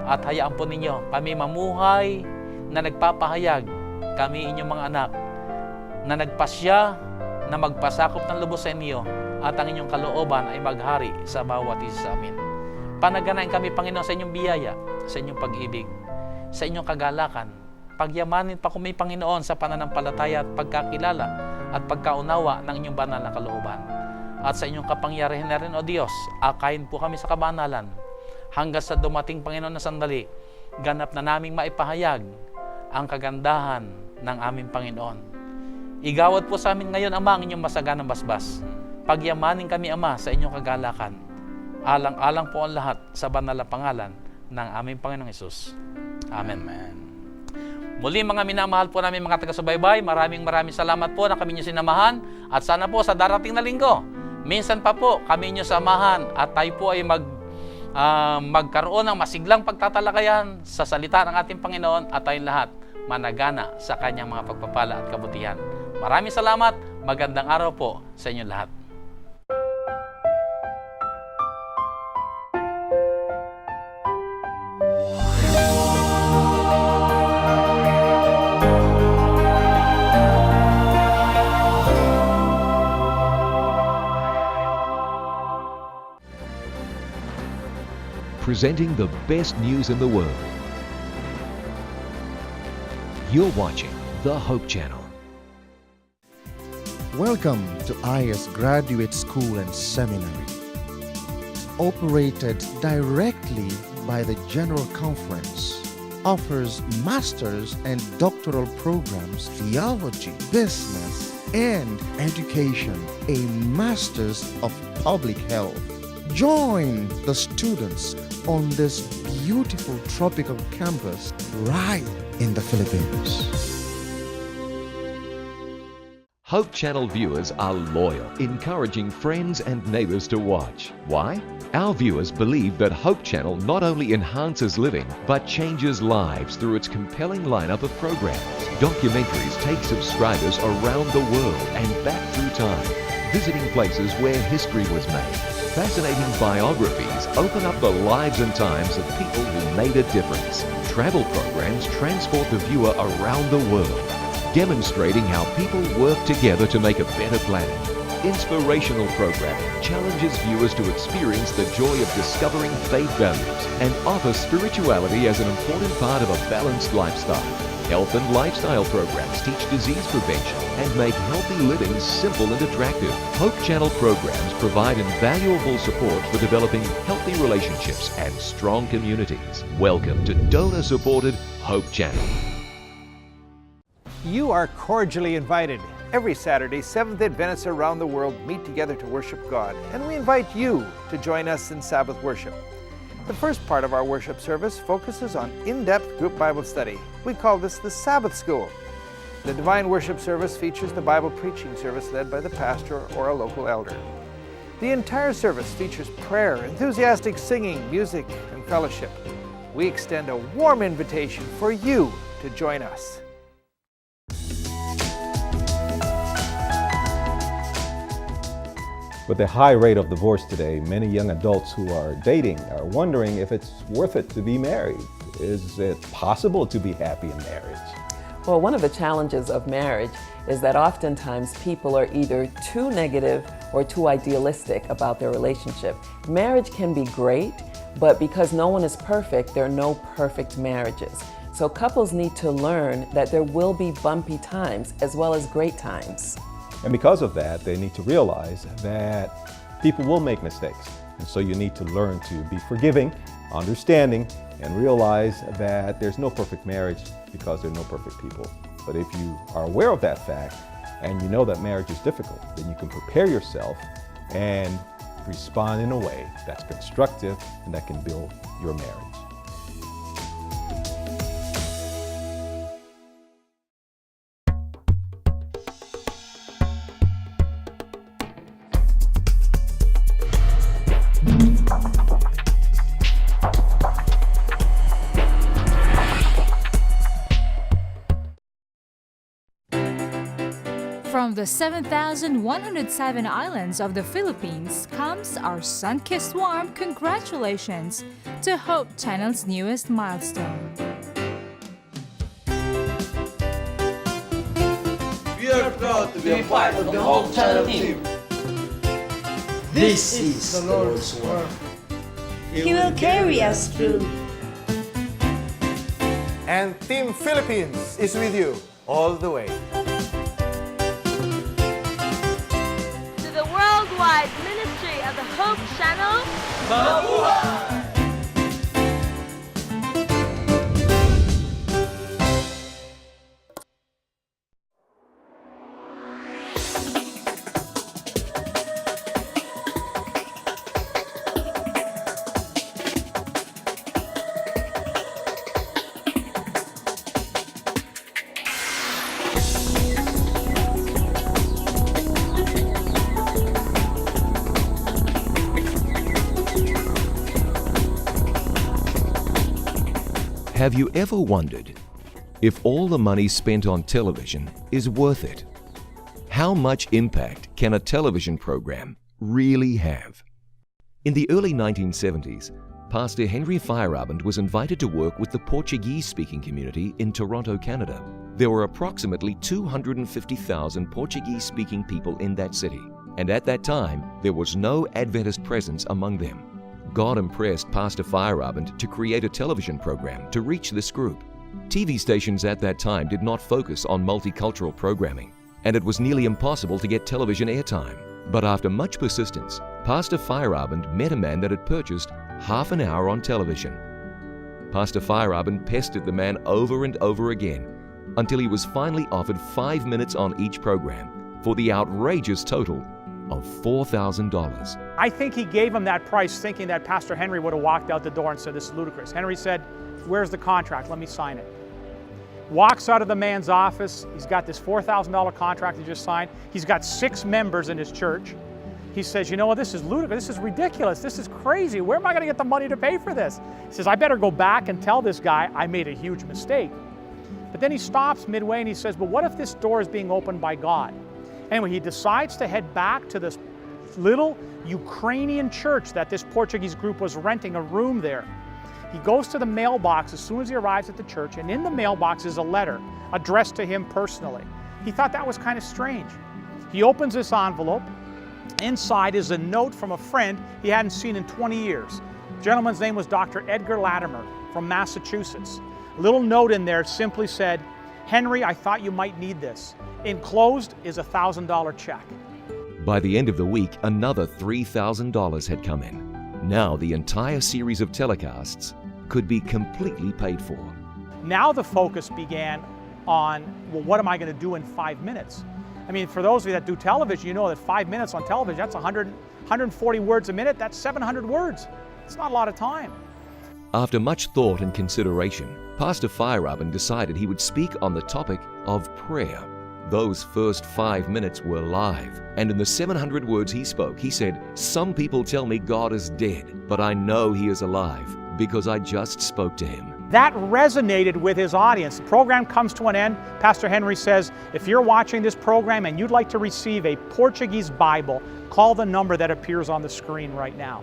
at hayaan po ninyo kami mamuhay na nagpapahayag, kami inyong mga anak, na nagpasya na magpasakop ng lubos sa inyo, at ang inyong kalooban ay maghari sa bawat isa sa amin. Panaganain kami, Panginoon, sa inyong biyaya, sa inyong pag-ibig, sa inyong kagalakan. Pagyamanin pa kami, Panginoon, sa pananampalataya at pagkakilala at pagkaunawa ng inyong banal na kalooban. At sa inyong kapangyarihan na rin, O Diyos, akayin po kami sa kabanalan hanggang sa dumating, Panginoon, na sandali, ganap na naming maipahayag ang kagandahan ng aming Panginoon. Igawad po sa amin ngayon, Ama, ang inyong masaganang basbas. Pagyamanin kami, Ama, sa inyong kagalakan. Alang-alang po ang lahat sa banal na pangalan ng aming Panginoong Hesus. Amen. Muli, mga minamahal po namin mga taga-subaybay, maraming salamat po na kami nyo sinamahan, at sana po sa darating na linggo, minsan pa po kami nyo samahan at tayo po ay magkaroon ng masiglang pagtatalakayan sa salita ng ating Panginoon, at tayong lahat managana sa kanyang mga pagpapala at kabutihan. Maraming salamat, magandang araw po sa inyong lahat. Presenting the best news in the world. You're watching the Hope Channel. Welcome to IS Graduate School and Seminary. Operated directly by the General Conference, offers master's and doctoral programs, theology, business, and education, a master's of public health. Join the students on this beautiful tropical campus right in the Philippines. Hope Channel viewers are loyal, encouraging friends and neighbors to watch. Why? Our viewers believe that Hope Channel not only enhances living, but changes lives through its compelling lineup of programs. Documentaries take subscribers around the world and back through time, visiting places where history was made. Fascinating biographies open up the lives and times of people who made a difference. Travel programs transport the viewer around the world, demonstrating how people work together to make a better planet. Inspirational programming challenges viewers to experience the joy of discovering faith values and offer spirituality as an important part of a balanced lifestyle. Health and lifestyle programs teach disease prevention and make healthy living simple and attractive. Hope Channel programs provide invaluable support for developing healthy relationships and strong communities. Welcome to donor-supported Hope Channel. You are cordially invited. Every Saturday, Seventh Adventists around the world meet together to worship God, and we invite you to join us in Sabbath worship. The first part of our worship service focuses on in-depth group Bible study. We call this the Sabbath School. The Divine Worship service features the Bible preaching service led by the pastor or a local elder. The entire service features prayer, enthusiastic singing, music, and fellowship. We extend a warm invitation for you to join us. With the high rate of divorce today, many young adults who are dating are wondering if it's worth it to be married. Is it possible to be happy in marriage? Well, one of the challenges of marriage is that oftentimes people are either too negative or too idealistic about their relationship. Marriage can be great, but because no one is perfect, there are no perfect marriages. So couples need to learn that there will be bumpy times as well as great times. And because of that, they need to realize that people will make mistakes. And so you need to learn to be forgiving, understanding, and realize that there's no perfect marriage because there are no perfect people. But if you are aware of that fact and you know that marriage is difficult, then you can prepare yourself and respond in a way that's constructive and that can build your marriage. From the 7,107 islands of the Philippines comes our sun-kissed warm congratulations to Hope Channel's newest milestone. We are proud to be a part of the Hope Channel team. This is the Lord's work. He will carry us through. And Team Philippines is with you all the way. To the worldwide ministry of the Hope Channel, Mabuhay! Have you ever wondered if all the money spent on television is worth it? How much impact can a television program really have? In the early 1970s, Pastor Henry Feyerabend was invited to work with the Portuguese-speaking community in Toronto, Canada. There were approximately 250,000 Portuguese-speaking people in that city, and at that time, there was no Adventist presence among them. God impressed Pastor Feyerabend to create a television program to reach this group. TV stations at that time did not focus on multicultural programming, and it was nearly impossible to get television airtime. But after much persistence, Pastor Feyerabend met a man that had purchased half an hour on television. Pastor Feyerabend pestered the man over and over again until he was finally offered 5 minutes on each program for the outrageous total of $4,000. I think he gave him that price thinking that Pastor Henry would have walked out the door and said, "This is ludicrous." Henry said, "Where's the contract? Let me sign it." Walks out of the man's office. He's got this $4,000 contract he just signed. He's got 6 members in his church. He says, "You know what, this is ludicrous, this is ridiculous, this is crazy. Where am I gonna get the money to pay for this?" He says, "I better go back and tell this guy I made a huge mistake." But then he stops midway and he says, "But what if this door is being opened by God?" Anyway, he decides to head back to this little Ukrainian church that this Portuguese group was renting a room there. He goes to the mailbox as soon as he arrives at the church, and in the mailbox is a letter addressed to him personally. He thought that was kind of strange. He opens this envelope. Inside is a note from a friend he hadn't seen in 20 years. The gentleman's name was Dr. Edgar Latimer from Massachusetts. A little note in there simply said, "Henry, I thought you might need this." Enclosed is a $1,000 check. By the end of the week, another $3,000 had come in. Now the entire series of telecasts could be completely paid for. Now the focus began on, well, what am I going to do in 5 minutes? I mean, for those of you that do television, you know that 5 minutes on television, that's 140 words a minute, that's 700 words. It's not a lot of time. After much thought and consideration, Pastor Feyerabend decided he would speak on the topic of prayer. Those first 5 minutes were live, and in the 700 words he spoke, he said, "Some people tell me God is dead, but I know He is alive because I just spoke to Him." That resonated with his audience. The program comes to an end. Pastor Henry says, if you're watching this program and you'd like to receive a Portuguese Bible, call the number that appears on the screen right now.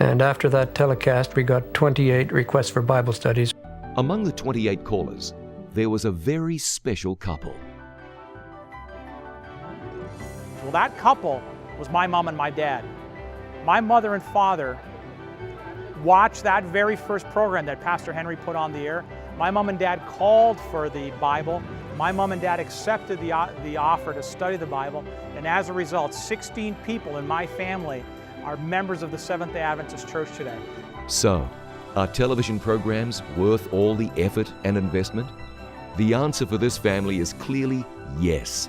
And after that telecast, we got 28 requests for Bible studies. Among the 28 callers, there was a very special couple. Well, that couple was my mom and my dad. My mother and father watched that very first program that Pastor Henry put on the air. My mom and dad called for the Bible. My mom and dad accepted the offer to study the Bible. And as a result, 16 people in my family are members of the Seventh-day Adventist Church today. So, are television programs worth all the effort and investment? The answer for this family is clearly yes.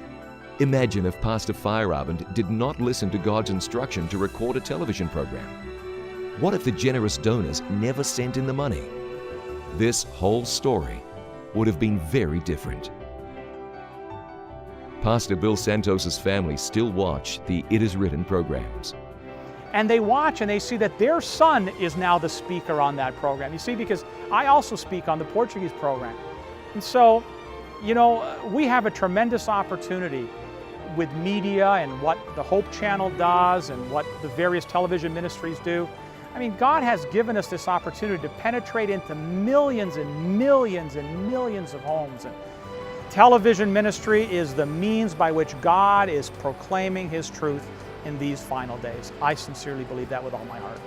Imagine if Pastor Feyerabend did not listen to God's instruction to record a television program. What if the generous donors never sent in the money? This whole story would have been very different. Pastor Bill Santos's family still watch the It Is Written programs. And they watch and they see that their son is now the speaker on that program. You see, because I also speak on the Portuguese program. And so, you know, we have a tremendous opportunity with media and what the Hope Channel does and what the various television ministries do. I mean, God has given us this opportunity to penetrate into millions and millions and millions of homes. And television ministry is the means by which God is proclaiming His truth in these final days. I sincerely believe that with all my heart.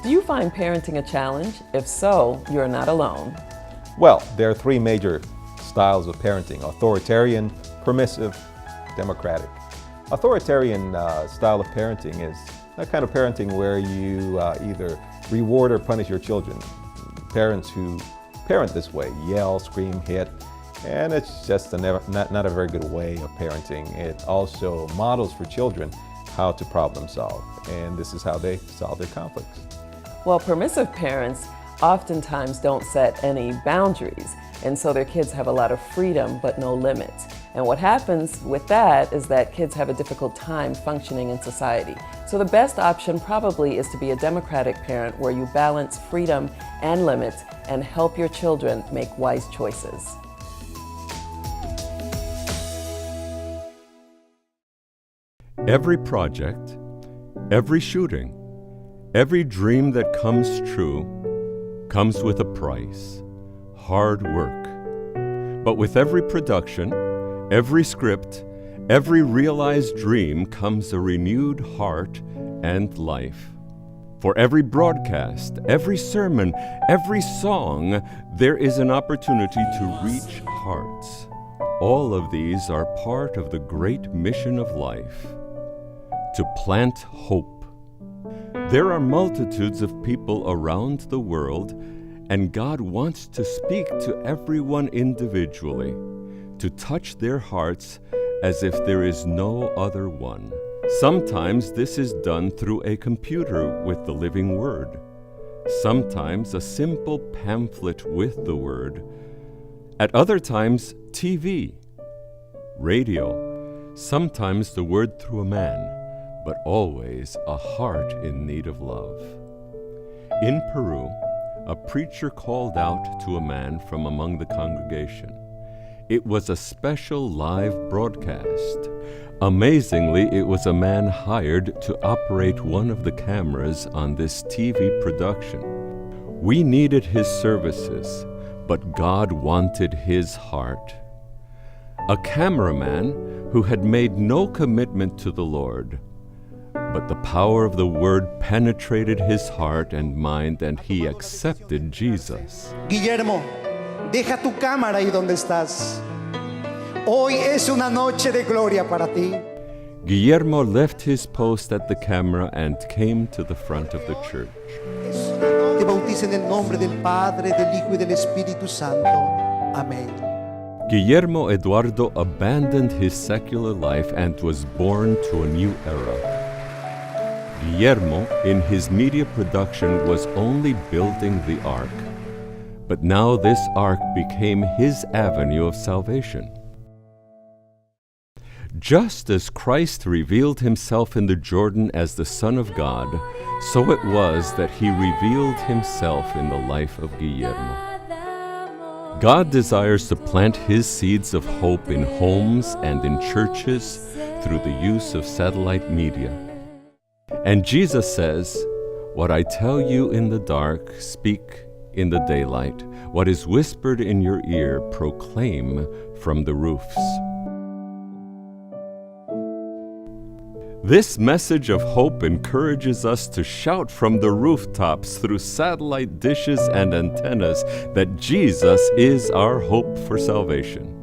Do you find parenting a challenge? If so, you're not alone. Well, there are three major styles of parenting: authoritarian, permissive, democratic. Authoritarian style of parenting is that kind of parenting where you either reward or punish your children. Parents who parent this way yell, scream, hit, and it's just not a very good way of parenting. It also models for children how to problem solve, and this is how they solve their conflicts. Well, permissive parents oftentimes don't set any boundaries, and so their kids have a lot of freedom but no limits. And what happens with that is that kids have a difficult time functioning in society. So the best option probably is to be a democratic parent where you balance freedom and limits and help your children make wise choices. Every project, every shooting, every dream that comes true comes with a price: hard work. But with every production, every script, every realized dream comes a renewed heart and life. For every broadcast, every sermon, every song, there is an opportunity to reach hearts. All of these are part of the great mission of life: to plant hope. There are multitudes of people around the world, and God wants to speak to everyone individually, to touch their hearts as if there is no other one. Sometimes this is done through a computer with the living Word. Sometimes a simple pamphlet with the Word. At other times, TV, radio, sometimes the Word through a man, but always a heart in need of love. In Peru, a preacher called out to a man from among the congregation. It was a special live broadcast. Amazingly, it was a man hired to operate one of the cameras on this TV production. We needed his services, but God wanted his heart. A cameraman who had made no commitment to the Lord, but the power of the Word penetrated his heart and mind, and he accepted Jesus. Guillermo, deja tu cámara ahí donde estás. Hoy es una noche de gloria para ti. Guillermo left his post at the camera and came to the front of the church. Te bautizo en el nombre del Padre, del Hijo y del Espíritu Santo. Amén. Guillermo Eduardo abandoned his secular life and was born to a new era. Guillermo, in his media production, was only building the ark, but now this ark became his avenue of salvation. Just as Christ revealed himself in the Jordan as the Son of God, so it was that he revealed himself in the life of Guillermo. God desires to plant his seeds of hope in homes and in churches through the use of satellite media. And Jesus says, "What I tell you in the dark, speak in the daylight. What is whispered in your ear, proclaim from the roofs." This message of hope encourages us to shout from the rooftops through satellite dishes and antennas that Jesus is our hope for salvation.